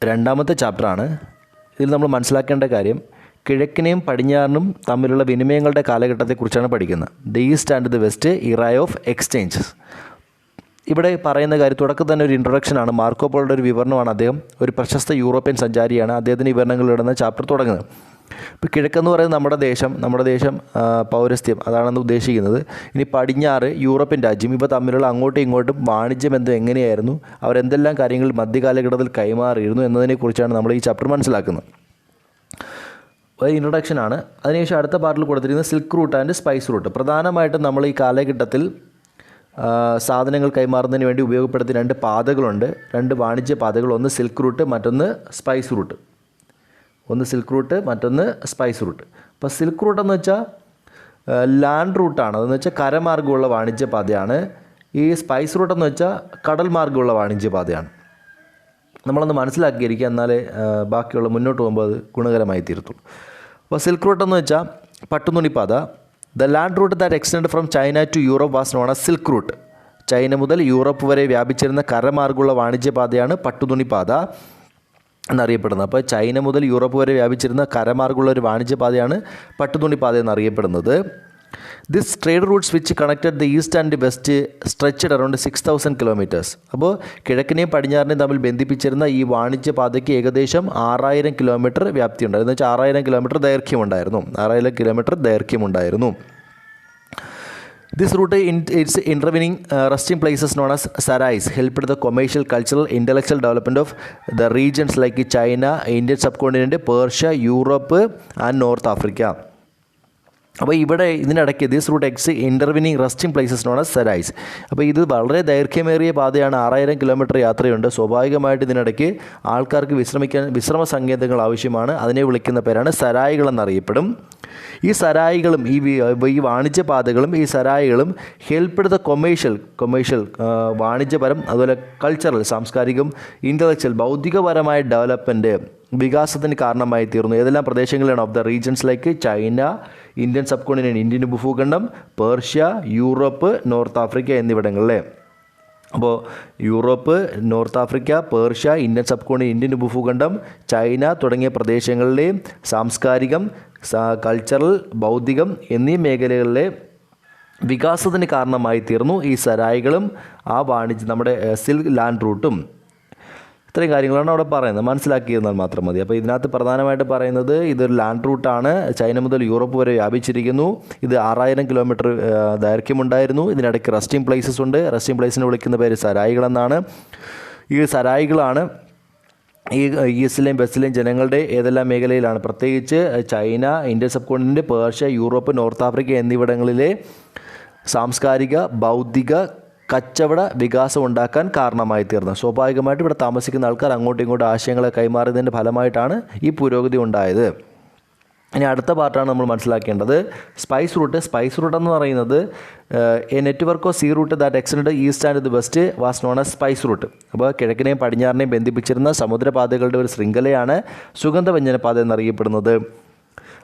രണ്ടാമത്തെ ചാപ്റ്ററാണ്. ഇതിൽ നമ്മൾ മനസ്സിലാക്കേണ്ട കാര്യം കിഴക്കിനെയും പടിഞ്ഞാറിനും തമ്മിലുള്ള വിനിമയങ്ങളുടെ കാലഘട്ടത്തെക്കുറിച്ചാണ് പഠിക്കുന്നത്. The east and the west ഇറ ഓഫ് എക്സ്ചേഞ്ചസ്. ഇവിടെ പറയുന്ന കാര്യം തുടക്കം തന്നെ ഒരു ഇൻട്രൊഡക്ഷനാണ്. മാർക്കോ പോളോയുടെ ഒരു വിവരണമാണ്. അദ്ദേഹം ഒരു പ്രശസ്ത യൂറോപ്യൻ സഞ്ചാരിയാണ്. അദ്ദേഹത്തിൻ്റെ വിവരണങ്ങളിലിടുന്ന ചാപ്റ്റർ തുടങ്ങുന്നത്. ഇപ്പോൾ കിഴക്കെന്ന് പറയുന്നത് നമ്മുടെ ദേശം പൗരസ്ത്യം അതാണെന്ന് ഉദ്ദേശിക്കുന്നത്. ഇനി പടിഞ്ഞാറ് യൂറോപ്യൻ രാജ്യം. ഇപ്പോൾ തമ്മിലുള്ള അങ്ങോട്ടും ഇങ്ങോട്ടും വാണിജ്യ ബന്ധം എങ്ങനെയായിരുന്നു, അവരെന്തെല്ലാം കാര്യങ്ങൾ മധ്യകാലഘട്ടത്തിൽ കൈമാറിയിരുന്നു എന്നതിനെക്കുറിച്ചാണ് നമ്മൾ ഈ ചാപ്റ്റർ മനസ്സിലാക്കുന്നത്. ഒരു ഇൻട്രൊഡക്ഷനാണ്. അതിനുശേഷം അടുത്ത പാർട്ടിൽ കൊടുത്തിരിക്കുന്നത് silk route and spice route. പ്രധാനമായിട്ടും നമ്മൾ ഈ കാലഘട്ടത്തിൽ സാധനങ്ങൾ കൈമാറുന്നതിന് വേണ്ടി ഉപയോഗപ്പെടുത്തിയ രണ്ട് പാതകളുണ്ട്, രണ്ട് വാണിജ്യ പാതകൾ. ഒന്ന് സിൽക്ക് റൂട്ട്, മറ്റൊന്ന് സ്പൈസ് റൂട്ട്. Spice route. അപ്പോൾ സിൽക്ക് റൂട്ട് എന്ന് വെച്ചാൽ ലാൻഡ് റൂട്ടാണ്. അതെന്ന് വെച്ചാൽ കരമാർഗ്ഗമുള്ള വാണിജ്യ പാതയാണ്. ഈ സ്പൈസ് റൂട്ട് എന്ന് വെച്ചാൽ കടൽ മാർഗ്ഗമുള്ള വാണിജ്യ പാതയാണ്. നമ്മളൊന്ന് മനസ്സിലാക്കിയിരിക്കുക, എന്നാലേ ബാക്കിയുള്ള മുന്നോട്ട് പോകുമ്പോൾ അത് ഗുണകരമായി തീരത്തുള്ളൂ. അപ്പോൾ സിൽക്ക് റൂട്ട് എന്ന് വെച്ചാൽ പട്ടുനുണിപ്പാത. The land route that extend from China to Europe was known as silk route. China മുതൽ യൂറോപ്പ് വരെ വ്യാപിച്ചിരുന്ന കരമാർഗ്ഗമുള്ള വാണിജ്യപാതയാണ് പട്ടുതുണിപ്പാത എന്നറിയപ്പെടുന്നത്. അപ്പോൾ ചൈന മുതൽ യൂറോപ്പ് വരെ വ്യാപിച്ചിരുന്ന കരമാർഗ്ഗമുള്ള ഒരു വാണിജ്യപാതയാണ് പട്ടുതുണിപ്പാത എന്നറിയപ്പെടുന്നത്. This trade routes which connected the east and west stretched around 6000 kilometres. അപ്പോൾ കിഴക്കിനെയും പടിഞ്ഞാറിനെയും തമ്മിൽ ബന്ധിപ്പിച്ചിരുന്ന ഈ വാണിജ്യപാതയ്ക്ക് ഏകദേശം 6000 കിലോമീറ്റർ വ്യാപ്തിയുണ്ടായിരുന്നു. എന്ന് വെച്ചാൽ 6000 kilometre ദൈർഘ്യമുണ്ടായിരുന്നു. This route its intervening resting places known as sarais helped the commercial, cultural, intellectual development of the regions like China, Indian subcontinent, Persia, Europe and North Africa. അപ്പോൾ ഇവിടെ ഇതിനിടയ്ക്ക് this route intervening resting places known as sarais. അപ്പോൾ ഇത് വളരെ ദൈർഘ്യമേറിയ പാതയാണ്. 6000 kilometre യാത്രയുണ്ട്. സ്വാഭാവികമായിട്ട് ഇതിനിടയ്ക്ക് ആൾക്കാർക്ക് വിശ്രമ സങ്കേതങ്ങൾ ആവശ്യമാണ്. അതിനെ വിളിക്കുന്ന പേരാണ് സരായികൾ എന്നറിയപ്പെടും. ഈ സരായികളും ഈ വാണിജ്യപാതകളും ഈ സരായികളും ഹെൽപ്പ് ദ കൊമേഴ്ഷ്യൽ വാണിജ്യപരം, അതുപോലെ കൾച്ചറൽ സാംസ്കാരികം, ഇൻ്റലക്ച്വൽ ബൗദ്ധികപരമായ ഡെവലപ്മെൻറ്റ് വികാസത്തിന് കാരണമായി തീർന്നു. ഏതെല്ലാം പ്രദേശങ്ങളിലാണ്? Of the regions like China, Indian subcontinent, Indian ഭൂഖണ്ഡം, പേർഷ്യ, യൂറോപ്പ്, നോർത്ത് ആഫ്രിക്ക എന്നിവിടങ്ങളിലെ. അപ്പോൾ Europe, North Africa, Persia, Indian subcontinent, Indian ഭൂഖണ്ഡം, ചൈന തുടങ്ങിയ പ്രദേശങ്ങളിലെ സാംസ്കാരികം, കൾച്ചറൽ, ബൗദ്ധികം എന്നീ മേഖലകളിലെ വികാസത്തിന് കാരണമായി തീർന്നു ഈ സരായികളും ആ നമ്മുടെ സിൽക്ക് ലാൻഡ് റൂട്ടും. ഇത്രയും കാര്യങ്ങളാണ് അവിടെ പറയുന്നത്. മനസ്സിലാക്കിയിരുന്നാൽ മാത്രം മതി. അപ്പോൾ ഇതിനകത്ത് പ്രധാനമായിട്ട് പറയുന്നത് ഇതൊരു ലാൻഡ് റൂട്ടാണ്. ചൈന മുതൽ യൂറോപ്പ് വരെ വ്യാപിച്ചിരിക്കുന്നു. ഇത് 6000 കിലോമീറ്റർ ദൈർഘ്യമുണ്ടായിരുന്നു. ഇതിനിടയ്ക്ക് റെസ്റ്റിംഗ് പ്ലേസസ് ഉണ്ട്. റെസ്റ്റിംഗ് പ്ലേസിനെ വിളിക്കുന്ന പേര് സരായികളെന്നാണ്. ഈ സരായികളാണ് ഈ ഈസ്റ്റിലെയും വെസ്റ്റിലെയും ജനങ്ങളുടെ ഏതെല്ലാം മേഖലയിലാണ്, പ്രത്യേകിച്ച് China, Indian subcontinent, Persia, Europe, North Africa എന്നിവിടങ്ങളിലെ സാംസ്കാരിക, ബൗദ്ധിക, കച്ചവട വികാസം ഉണ്ടാക്കാൻ കാരണമായി തീർന്നത്. സ്വാഭാവികമായിട്ട് ഇവിടെ താമസിക്കുന്ന ആൾക്കാർ അങ്ങോട്ടും ഇങ്ങോട്ടും ആശയങ്ങളെ കൈമാറിയതിൻ്റെ ഫലമായിട്ടാണ് ഈ പുരോഗതി ഉണ്ടായത്. ഇനി അടുത്ത പാർട്ടാണ് നമ്മൾ മനസ്സിലാക്കേണ്ടത് സ്പൈസ് റൂട്ട് എന്ന് പറയുന്നത് a network of sea route that extend east and the west was known as spice route. അപ്പോൾ കിഴക്കിനെയും പടിഞ്ഞാറിനെയും ബന്ധിപ്പിച്ചിരുന്ന സമുദ്രപാതകളുടെ ഒരു ശൃംഖലയാണ് സുഗന്ധവ്യഞ്ജനപാത എന്നറിയപ്പെടുന്നത്.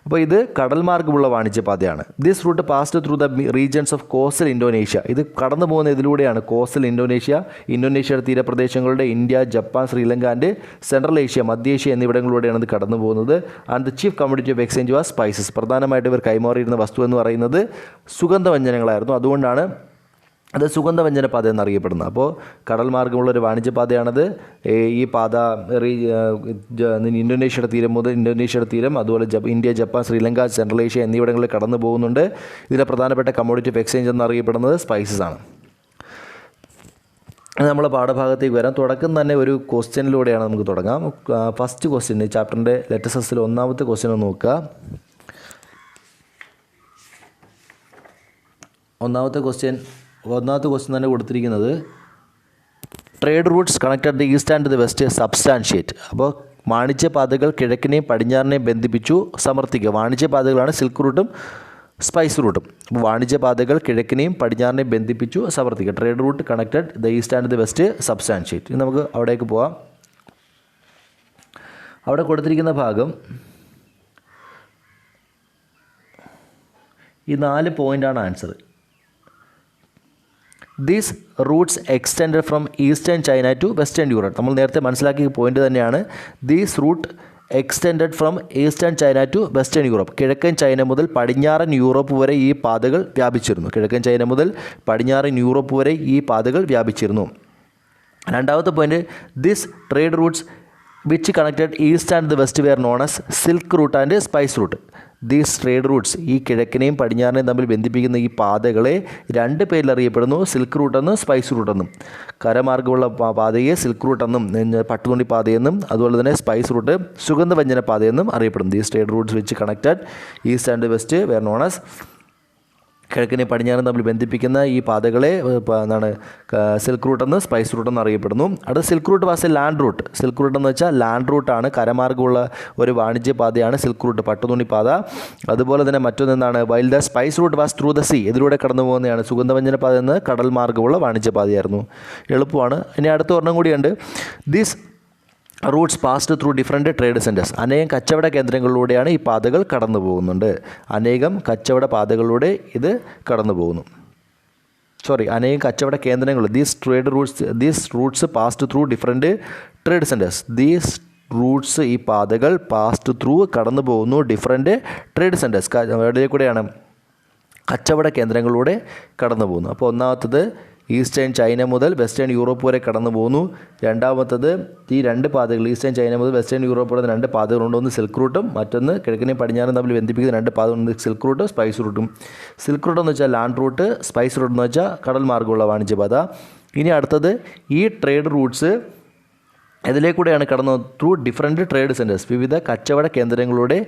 അപ്പോൾ ഇത് കടൽ മാർഗ്ഗമുള്ള വാണിജ്യപാതയാണ്. This root passed through the regions of coastal Indonesia. ഇത് കടന്നു പോകുന്ന ഇതിലൂടെയാണ്. Coastal ഇന്തോനേഷ്യയുടെ തീരപ്രദേശങ്ങളുടെ India, Japan, Sri Lanka and central Asia, മധ്യേഷ്യ എന്നിവിടങ്ങളിലൂടെയാണ് ഇത് കടന്നു പോകുന്നത്. And the chief commodity of exchange was spices. പ്രധാനമായിട്ട് ഇവർ കൈമാറിയിരുന്ന വസ്തു എന്ന് പറയുന്നത് സുഗന്ധവ്യഞ്ജനങ്ങളായിരുന്നു. അതുകൊണ്ടാണ് അത് സുഗന്ധവ്യഞ്ജനപാത എന്നറിയപ്പെടുന്നത്. അപ്പോൾ കടൽ മാർഗ്ഗമുള്ളൊരു വാണിജ്യപാതയാണത്. ഈ പാത ഇന്തോനേഷ്യയുടെ തീരം അതുപോലെ India, Japan, Sri Lanka, central Asia എന്നിവിടങ്ങളിൽ കടന്നു പോകുന്നുണ്ട്. ഇതിലെ പ്രധാനപ്പെട്ട കമ്മോഡിറ്റി ഓഫ് എക്സ്ചേഞ്ച് എന്നറിയപ്പെടുന്നത് സ്പൈസസ് ആണ്. നമ്മൾ പാഠഭാഗത്തേക്ക് വരാം. തുടക്കം തന്നെ ഒരു ക്വസ്റ്റ്യനിലൂടെയാണ് നമുക്ക് തുടങ്ങാം. ഫസ്റ്റ് ക്വസ്റ്റ്യൻ, ചാപ്റ്ററിൻ്റെ ലെറ്റർ എസിൽ ഒന്നാമത്തെ ക്വസ്റ്റ്യൻ ഒന്ന് നോക്കുക. ഒന്നാമത്തെ ക്വസ്റ്റ്യൻ തന്നെ കൊടുത്തിരിക്കുന്നത് trade Roots connected the east and the west substantiate. അപ്പോൾ വാണിജ്യപാതകൾ കിഴക്കിനെയും പടിഞ്ഞാറിനെയും ബന്ധിപ്പിച്ചു, സമർത്ഥിക്കുക. വാണിജ്യപാതകളാണ് സിൽക്ക് റൂട്ടും സ്പൈസ് റൂട്ടും. അപ്പോൾ വാണിജ്യപാതകൾ കിഴക്കിനെയും പടിഞ്ഞാറിനെയും ബന്ധിപ്പിച്ചു, സമർത്ഥിക്കുക. Trade route connected the east and the west substantiate. ഇനി നമുക്ക് അവിടേക്ക് പോവാം. അവിടെ കൊടുത്തിരിക്കുന്ന ഭാഗം ഈ 4 പോയിൻ്റാണ് answer. These routes extend from eastern China to western Europe. നമ്മൾ നേരത്തെ മനസ്സിലാക്കിയ പോയിന്റ് തന്നെയാണ്. These route extended from eastern China to western Europe. കിഴക്കൻ ചൈന മുതൽ പടിഞ്ഞാറൻ യൂറോപ്പ് വരെ ഈ പാതകൾ വ്യാപിച്ചിരുന്നു. കിഴക്കൻ ചൈന മുതൽ പടിഞ്ഞാറൻ യൂറോപ്പ് വരെ ഈ പാതകൾ വ്യാപിച്ചിരുന്നു. രണ്ടാമത്തെ point, this trade routes which connected east and the west were known as silk route and spice route. These trade routes, ഈ കിഴക്കിനെയും പടിഞ്ഞാറിനെയും തമ്മിൽ ബന്ധിപ്പിക്കുന്ന ഈ പാതകളെ രണ്ട് പേരിൽ അറിയപ്പെടുന്നു. Silk റൂട്ടെന്നും spice റൂട്ടെന്നും. കരമാർഗമുള്ള പാതയെ സിൽക്ക് റൂട്ടെന്നും പട്ടുതുണി പാതയെന്നും അതുപോലെ തന്നെ സ്പൈസ് റൂട്ട് സുഗന്ധവ്യഞ്ജന പാതയെന്നും അറിയപ്പെടുന്നു. These trade routes which connected east and west were known as, കിഴക്കിനെ പടിഞ്ഞാറും തമ്മിൽ ബന്ധിപ്പിക്കുന്ന ഈ പാതകളെ എന്താണ് സിൽക്ക് റൂട്ടെന്ന് സ്പൈസ് റൂട്ടെന്ന് അറിയപ്പെടുന്നു. അടുത്ത silk route was a land route. Silk route എന്ന് വെച്ചാൽ ലാൻഡ് റൂട്ടാണ്, കരമാർഗമുള്ള ഒരു വാണിജ്യ പാതയാണ് സിൽക്ക് റൂട്ട്, പട്ടുതുണി പാത. അതുപോലെ തന്നെ മറ്റൊന്നെന്താണ്, while the spice route was through the sea. ഇതിലൂടെ കടന്നു പോകുന്നതാണ് സുഗന്ധവ്യഞ്ജന പാത എന്ന് കടൽ മാർഗ്ഗമുള്ള വാണിജ്യ പാതയായിരുന്നു. എളുപ്പമാണ്. ഇനി അടുത്ത ഒരെണ്ണം കൂടിയുണ്ട്. These Roots passed through different trade centres. അനേകം കച്ചവട കേന്ദ്രങ്ങളിലൂടെയാണ് ഈ പാതകൾ കടന്നു പോകുന്നുണ്ട്. അനേകം കച്ചവട പാതകളിലൂടെ ഇത് കടന്നു പോകുന്നു. അനേകം കച്ചവട കേന്ദ്രങ്ങൾ. These Roots passed through different trade centres. These Roots, ഈ പാതകൾ പാസ്ഡ് ത്രൂ കടന്നു പോകുന്നു ഡിഫറെൻറ്റ് ട്രേഡ് സെൻറ്റേഴ്സ്. എവിടേക്ക് കൂടെയാണ്? കച്ചവട കേന്ദ്രങ്ങളിലൂടെ കടന്നു പോകുന്നു. അപ്പോൾ ഒന്നാമത്തത് ഈസ്റ്റേൺ ചൈന മുതൽ വെസ്റ്റേൺ യൂറോപ്പ് വരെ കടന്നു പോകുന്നു. രണ്ടാമത്തത് ഈ രണ്ട് പാതകൾ, ഈസ്റ്റേൺ ചൈന മുതൽ വെസ്റ്റേൺ യൂറോപ്പ് വരെ രണ്ട് പാതകളുണ്ട്. ഒന്ന് സിൽക്ക് റൂട്ടും മറ്റൊന്ന് കിഴക്കിനെയും പടിഞ്ഞാറും തമ്മിൽ ബന്ധിപ്പിക്കുന്ന രണ്ട് പാതകളുണ്ട്, സിൽക്ക് റൂട്ടും സ്പൈസ് റൂട്ടും. സിൽക്ക് റൂട്ട് എന്ന് വെച്ചാൽ ലാൻഡ് റൂട്ട്, സ്പൈസ് റൂട്ട് എന്ന് വെച്ചാൽ കടൽ മാർഗ്ഗമുള്ള വാണിജ്യപാത. ഇനി അടുത്തത് ഈ ട്രേഡ് റൂട്ട്സ് ഇതിലേക്കൂടെയാണ് കടന്നു ത്രൂ ഡിഫറെൻറ്റ് ട്രേഡ് സെൻറ്റേഴ്സ്. വിവിധ കച്ചവട കേന്ദ്രങ്ങളിലൂടെ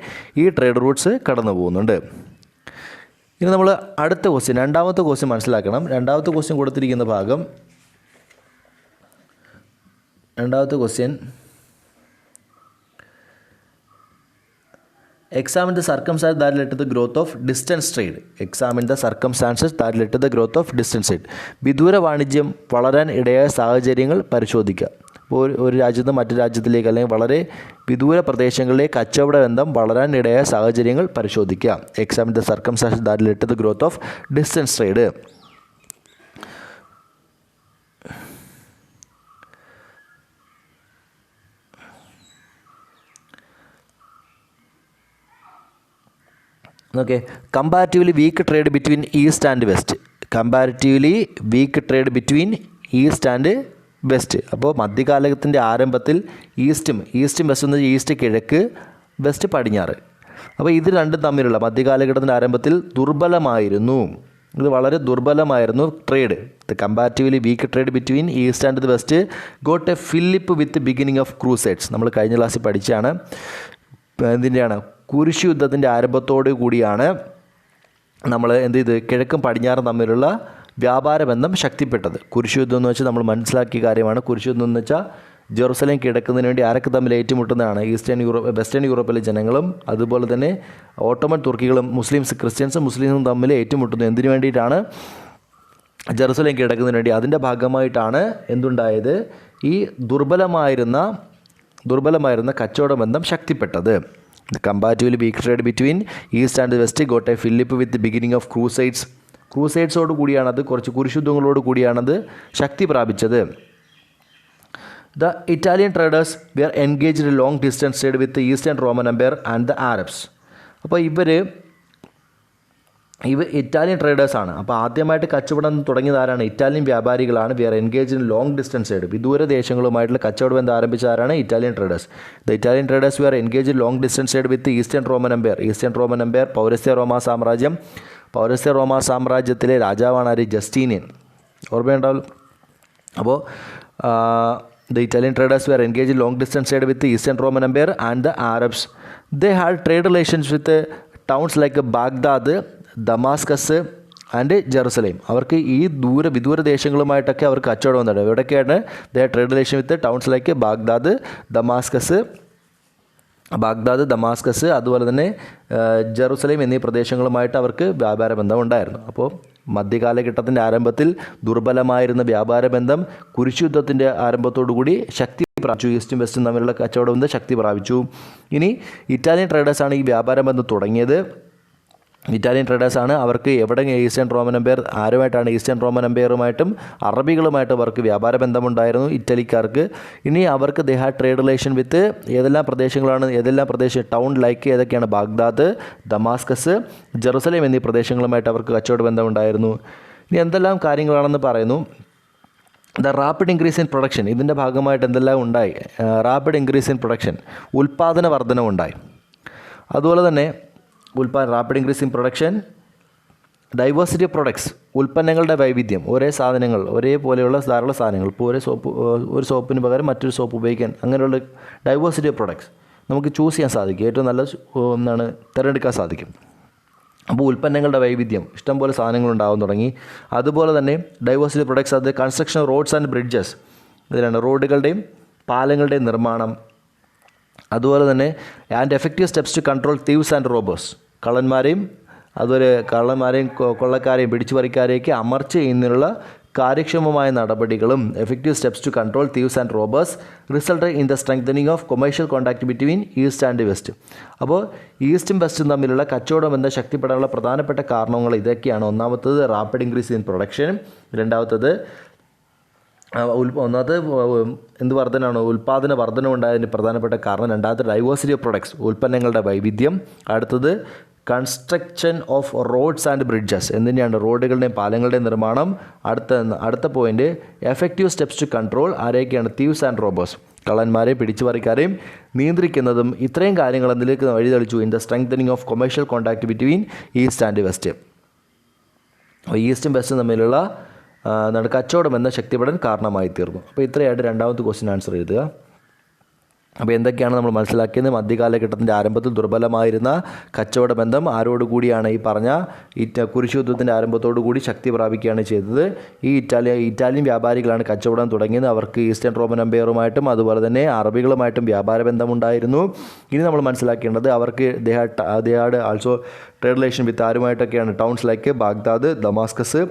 ഈ ട്രേഡ് റൂട്ട്സ് കടന്നു പോകുന്നുണ്ട്. ഇനി നമ്മൾ അടുത്ത ക്വസ്റ്റ്യൻ, രണ്ടാമത്തെ ക്വസ്റ്റ്യൻ മനസ്സിലാക്കണം. രണ്ടാമത്തെ ക്വസ്റ്റ്യൻ കൊടുത്തിരിക്കുന്ന ഭാഗം, രണ്ടാമത്തെ question, examine the circumstances that led to the growth of distance trade. Examine the circumstances that led to the growth of distance trade. വിദൂര വാണിജ്യം വളരാൻ ഇടയായ സാഹചര്യങ്ങൾ പരിശോധിക്കുക. ഇപ്പോൾ ഒരു രാജ്യത്ത് നിന്ന് മറ്റു രാജ്യത്തിലേക്ക് അല്ലെങ്കിൽ വളരെ വിദൂര പ്രദേശങ്ങളിലെ കച്ചവട ബന്ധം വളരാൻ ഇടയായ സാഹചര്യങ്ങൾ പരിശോധിക്കുക. Examine the circumstances that led to the growth of distance trade. Okay, comparatively weak trade between east and west. Comparatively weak trade between east and west. അപ്പോൾ മധ്യകാലത്തിൻ്റെ ആരംഭത്തിൽ ഈസ്റ്റും വെസ്റ്റ് എന്ന് ഈസ്റ്റ് കിഴക്ക്, വെസ്റ്റ് പടിഞ്ഞാറ്. അപ്പോൾ ഇത് രണ്ടും തമ്മിലുള്ള മധ്യകാലഘട്ടത്തിൻ്റെ ആരംഭത്തിൽ ദുർബലമായിരുന്നു. ഇത് വളരെ ദുർബലമായിരുന്നു trade. The comparatively weak trade between east and the west got a fillip with beginning of crusades. നമ്മൾ കഴിഞ്ഞ ക്ലാസ്സിൽ പഠിച്ചാണ്. ഇതിൻ്റെയാണ് കുരിശ് യുദ്ധത്തിൻ്റെ ആരംഭത്തോടു കൂടിയാണ് നമ്മൾ എന്ത് ചെയ്ത് കിഴക്കും പടിഞ്ഞാറും തമ്മിലുള്ള വ്യാപാര ബന്ധം ശക്തിപ്പെട്ടത്. കുരിശ് യുദ്ധം എന്ന് വെച്ചാൽ നമ്മൾ മനസ്സിലാക്കിയ കാര്യമാണ്. കുരിശ് യുദ്ധം എന്ന് വെച്ചാൽ ജെറുസലേം കിടക്കുന്നതിന് വേണ്ടി ആരൊക്കെ തമ്മിൽ ഏറ്റുമുട്ടുന്നതാണ്? വെസ്റ്റേൺ യൂറോപ്പിലെ ജനങ്ങളും അതുപോലെ തന്നെ ഓട്ടോമൻ തുർക്കികളും മുസ്ലിംസും തമ്മിൽ ഏറ്റുമുട്ടുന്നു. എന്തിനു വേണ്ടിയിട്ടാണ്? ജെറുസലേം കിടക്കുന്നതിന് വേണ്ടി. അതിൻ്റെ ഭാഗമായിട്ടാണ് എന്തുണ്ടായത്? ഈ ദുർബലമായിരുന്ന കച്ചവട ബന്ധം ശക്തിപ്പെട്ടത്. The comparatively weak trade between east and west got a fillip with the beginning of crusades. ക്രൂസൈഡ്സോട് കൂടിയാണത്, കുറച്ച് കുരിശുദ്ധങ്ങളോട് കൂടിയാണത് ശക്തി പ്രാപിച്ചത്. The Italian traders were engaged in long distance trade with the Eastern Roman Empire and the Arabs. അപ്പോൾ ഇവർ Italian ട്രേഡേഴ്സാണ്. അപ്പോൾ ആദ്യമായിട്ട് കച്ചവടം തുടങ്ങിയത് ആരാണ്? ഇറ്റാലിയൻ വ്യാപാരികളാണ്. Were engage in long distance trade. വിദൂര ദേശങ്ങളുമായിട്ടുള്ള കച്ചവട ബന്ധം ആരംഭിച്ച ആരാണ്? Italian traders. The Italian traders were engage in long distance trade with eastern Roman empire. പൗരസ്ത്യ റോമാ സാമ്രാജ്യത്തിലെ രാജാവാണ് ആര്? ജസ്റ്റീനിയൻ. ഓർമ്മയുണ്ടാവും. അപ്പോൾ the Italian traders were engaged in long distance trade with the Eastern Roman Empire and the Arabs. They had trade relations with towns like Baghdad, Damascus and Jerusalem. അവർക്ക് ഈ വിദൂര ദേശങ്ങളുമായിട്ടൊക്കെ അവർക്ക് കച്ചവടം വന്നിട്ടുണ്ട്. എവിടെയൊക്കെയാണ്? They trade relation with towns like Baghdad, Damascus അതുപോലെ തന്നെ ജെറുസലേം എന്നീ പ്രദേശങ്ങളുമായിട്ട് അവർക്ക് വ്യാപാര ബന്ധം ഉണ്ടായിരുന്നു. അപ്പോൾ മധ്യകാലഘട്ടത്തിൻ്റെ ആരംഭത്തിൽ ദുർബലമായിരുന്ന വ്യാപാര ബന്ധം കുരിശുയുദ്ധത്തിൻ്റെ ആരംഭത്തോടുകൂടി ശക്തി പ്രാപിച്ചു. ഈസ്റ്റും വെസ്റ്റും തമ്മിലുള്ള കച്ചവട ബന്ധം ശക്തി പ്രാപിച്ചു. ഇനി ഇറ്റാലിയൻ ട്രേഡേഴ്സാണ് ഈ വ്യാപാര ബന്ധം തുടങ്ങിയത്. ഇറ്റാലിയൻ ട്രേഡേഴ്സാണ്. അവർക്ക് എവിടെ ഈസ്റ്റേൺ റോമൻ എംപയർ ആരുമായിട്ടാണ് ഈസ്റ്റേൺ റോമൻ എംപയറുമായിട്ടും അറബികളുമായിട്ടും അവർക്ക് വ്യാപാര ബന്ധമുണ്ടായിരുന്നു ഇറ്റലിക്കാർക്ക്. ഇനി അവർക്ക് they had trade relation with ഏതെല്ലാം പ്രദേശം ടൗൺ ലൈക്ക് ഏതൊക്കെയാണ് ബാഗ്ദാദ്, ദമാസ്കസ്, ജെറുസലേം എന്നീ പ്രദേശങ്ങളുമായിട്ട് അവർക്ക് കച്ചവട ബന്ധമുണ്ടായിരുന്നു. ഇനി എന്തെല്ലാം കാര്യങ്ങളാണെന്ന് പറയുന്നു. The rapid increase in production, ഇതിൻ്റെ ഭാഗമായിട്ട് എന്തെല്ലാം ഉണ്ടായി? റാപ്പിഡ് ഇൻക്രീസ് ഇൻ പ്രൊഡക്ഷൻ, ഉൽപ്പാദന വർധനവുണ്ടായി. അതുപോലെ തന്നെ rapid increase in production, diversity of products, ഉൽപ്പന്നങ്ങളുടെ വൈവിധ്യം, ഒരേപോലെയുള്ള ധാരാളം സാധനങ്ങൾ. ഇപ്പോൾ ഒരു സോപ്പിന് പകരം മറ്റൊരു സോപ്പ് ഉപയോഗിക്കാൻ, അങ്ങനെയുള്ള ഡൈവേഴ്സിറ്റി ഓഫ് പ്രൊഡക്ട്സ് നമുക്ക് ചൂസ് ചെയ്യാൻ സാധിക്കും. ഏറ്റവും നല്ല തിരഞ്ഞെടുക്കാൻ സാധിക്കും. അപ്പോൾ ഉൽപ്പന്നങ്ങളുടെ വൈവിധ്യം, ഇഷ്ടംപോലെ സാധനങ്ങൾ ഉണ്ടാകാൻ തുടങ്ങി. അതുപോലെ തന്നെ ഡൈവേഴ്സിറ്റി പ്രൊഡക്ട്സ്, അത് കൺസ്ട്രക്ഷൻ റോഡ്സ് ആൻഡ് ബ്രിഡ്ജസ്, ഇതിലാണ് റോഡുകളുടെയും പാലങ്ങളുടെയും നിർമ്മാണം. അതുപോലെ തന്നെ and effective steps to control thieves and robbers, കള്ളന്മാരെയും കൊള്ളക്കാരെയും പിടിച്ചുപറിക്കാരെയൊക്കെ അമർച്ച ചെയ്യുന്നതിനുള്ള കാര്യക്ഷമമായ നടപടികളും effective steps to control thieves and robbers result in the strengthening of commercial contact between east and west. അപ്പോൾ ഈസ്റ്റും വെസ്റ്റും തമ്മിലുള്ള കച്ചവട ബന്ധം ശക്തിപ്പെടാനുള്ള പ്രധാനപ്പെട്ട കാരണങ്ങൾ ഇതൊക്കെയാണ്. ഒന്നാമത്തത് റാപ്പിഡ് ഇൻക്രീസ് ഇൻ പ്രൊഡക്ഷൻ, രണ്ടാമത്തത് ഉൽപ്പാദന വർധനം ഉണ്ടായതിന് പ്രധാനപ്പെട്ട കാരണം. രണ്ടാമത്തെ ഡൈവേഴ്സിറ്റി ഓഫ് പ്രൊഡക്ട്സ്, ഉൽപ്പന്നങ്ങളുടെ വൈവിധ്യം. അടുത്തത് construction of roads and bridges, എന്തിനാണ്? റോഡുകളുടെയും പാലങ്ങളുടെയും നിർമ്മാണം. അടുത്ത point effective steps to control, ആരെയൊക്കെയാണ്? തീവ്സ് ആൻഡ് റോബേഴ്സ്, കള്ളന്മാരെയും പിടിച്ചുപറിക്കാരെയും നിയന്ത്രിക്കുന്നതും. ഇത്രയും കാര്യങ്ങൾ എന്തിലേക്ക് വഴിതെളിച്ചു? In the strengthening of commercial contact between east and west. ഈസ്റ്റും വെസ്റ്റും തമ്മിലുള്ള കച്ചവടം എന്ന ശക്തിപ്പെടാൻ കാരണമായി തീർന്നു. അപ്പോൾ ഇത്രയായിട്ട് രണ്ടാമത്തെ ക്വസ്റ്റ്യൻ ആൻസർ എഴുതുക. അപ്പോൾ എന്തൊക്കെയാണ് നമ്മൾ മനസ്സിലാക്കിയത്? മധ്യകാലഘട്ടത്തിൻ്റെ ആരംഭത്തിൽ ദുർബലമായിരുന്ന കച്ചവട ബന്ധം ആരോടുകൂടിയാണ്? ഈ പറഞ്ഞ കുരിശ് യുദ്ധത്തിൻ്റെ ആരംഭത്തോടു കൂടി ശക്തി പ്രാപിക്കുകയാണ് ചെയ്തത്. ഈ ഇറ്റാലിയൻ വ്യാപാരികളാണ് കച്ചവടം തുടങ്ങിയത്. അവർക്ക് ഈസ്റ്റേൺ റോമൻ എംപയറുമായിട്ടും അതുപോലെ തന്നെ അറബികളുമായിട്ടും വ്യാപാര ബന്ധമുണ്ടായിരുന്നു. ഇനി നമ്മൾ മനസ്സിലാക്കേണ്ടത് അവർക്ക് they had also trade relation with ആരുമായിട്ടൊക്കെയാണ്? ടൗൺസ് ലൈക്ക് ബാഗ്ദാദ്, ദമാസ്കസ്,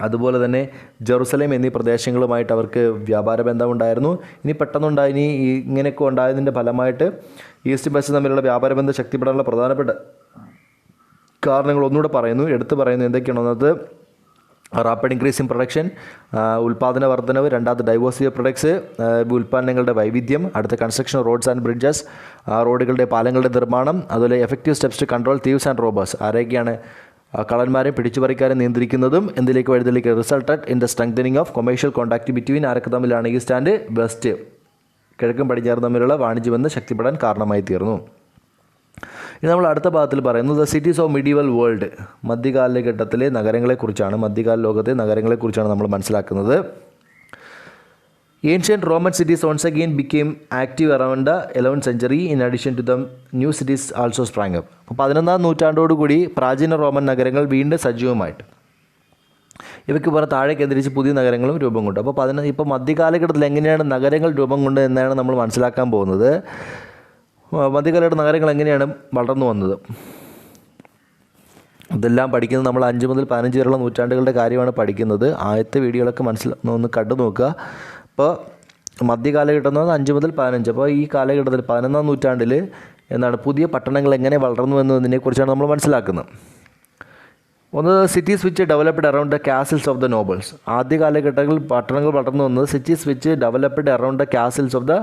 അതുപോലെ തന്നെ ജെറുസലേം എന്നീ പ്രദേശങ്ങളുമായിട്ട് അവർക്ക് വ്യാപാര ബന്ധമുണ്ടായിരുന്നു. ഇനി ഇങ്ങനെയൊക്കെ ഉണ്ടായതിൻ്റെ ഫലമായിട്ട് ഈസ്റ്റ് വെസ്റ്റ് തമ്മിലുള്ള വ്യാപാര ബന്ധം ശക്തിപ്പെടാനുള്ള പ്രധാനപ്പെട്ട കാരണങ്ങൾ ഒന്നുകൂടെ എടുത്തു പറയുന്നു. എന്തൊക്കെയാണ്? ഒന്നത് റാപ്പിഡ് ഇൻക്രീസ് ഇൻ പ്രൊഡക്ഷൻ, ഉൽപ്പാദന വർധനവ്. രണ്ടാമത് ഡൈവേഴ്സിറ്റി ഓഫ് പ്രൊഡക്ട്സ്, ഉൽപ്പന്നങ്ങളുടെ വൈവിധ്യം. അടുത്ത കൺസ്ട്രക്ഷൻ റോഡ്സ് ആൻഡ് ബ്രിഡ്ജസ്, റോഡുകളുടെ പാലങ്ങളുടെ നിർമ്മാണം. അതുപോലെ effective steps to control thieves and robbers, ആരൊക്കെയാണ്? കള്ളന്മാരെ പിടിച്ചുപറിക്കാരെ നിയന്ത്രിക്കുന്നതും. എന്തിലേക്ക് വഴിതെളിക്കുക? Resulted in the strengthening of commercial contact between ആരൊക്കെ തമ്മിലാണ്? ഈസ്റ്റ് ആൻഡ് വെസ്റ്റ്, കിഴക്കും പടിഞ്ഞാറും തമ്മിലുള്ള വാണിജ്യബന്ധം ശക്തിപ്പെടാൻ കാരണമായി തീർന്നു. ഇനി നമ്മൾ അടുത്ത ഭാഗത്തിൽ പറയുന്നത് the cities of medieval world, മധ്യകാലഘട്ടത്തിലെ നഗരങ്ങളെക്കുറിച്ചാണ്. മധ്യകാല ലോകത്തെ നഗരങ്ങളെക്കുറിച്ചാണ് നമ്മൾ മനസ്സിലാക്കുന്നത്. Ancient Roman cities once again became active around the 11th century. In addition to them, new cities also sprang up. അപ്പോൾ 11-ാം നൂറ്റാണ്ടോടുകൂടി പ്രാചീന റോമൻ നഗരങ്ങൾ വീണ്ടും സജീവമായിട്ട് ഇവയ്ക്ക് പുറത്ത് താഴെ കേന്ദ്രീകരിച്ച് പുതിയ നഗരങ്ങളും രൂപം കൊണ്ടു. ഇപ്പോൾ മധ്യകാലഘട്ടത്തിൽ എങ്ങനെയാണ് നഗരങ്ങൾ രൂപം കൊണ്ട് എന്നാണ് നമ്മൾ മനസ്സിലാക്കാൻ പോകുന്നത്. മധ്യകാലഘട്ട നഗരങ്ങൾ എങ്ങനെയാണ് വളർന്നു വന്നത്, ഇതെല്ലാം പഠിക്കുന്നത് നമ്മൾ 5 മുതൽ 15 വരെയുള്ള നൂറ്റാണ്ടുകളുടെ കാര്യമാണ് പഠിക്കുന്നത്. ആദ്യത്തെ വീഡിയോകളൊക്കെ ഒന്ന് കണ്ടു നോക്കുക. അപ്പോൾ മധ്യകാലഘട്ടം എന്ന് പറഞ്ഞാൽ 5 മുതൽ 15. അപ്പോൾ ഈ കാലഘട്ടത്തിൽ 11-ാം നൂറ്റാണ്ടിൽ പുതിയ പട്ടണങ്ങൾ എങ്ങനെ വളർന്നു എന്നതിനെക്കുറിച്ചാണ് നമ്മൾ മനസ്സിലാക്കുന്നത്. ഒന്ന്, cities which developed around the castles of the nobles. ആദ്യ കാലഘട്ടങ്ങളിൽ പട്ടണങ്ങൾ വളർന്നു വന്നത് cities which developed around the castles of the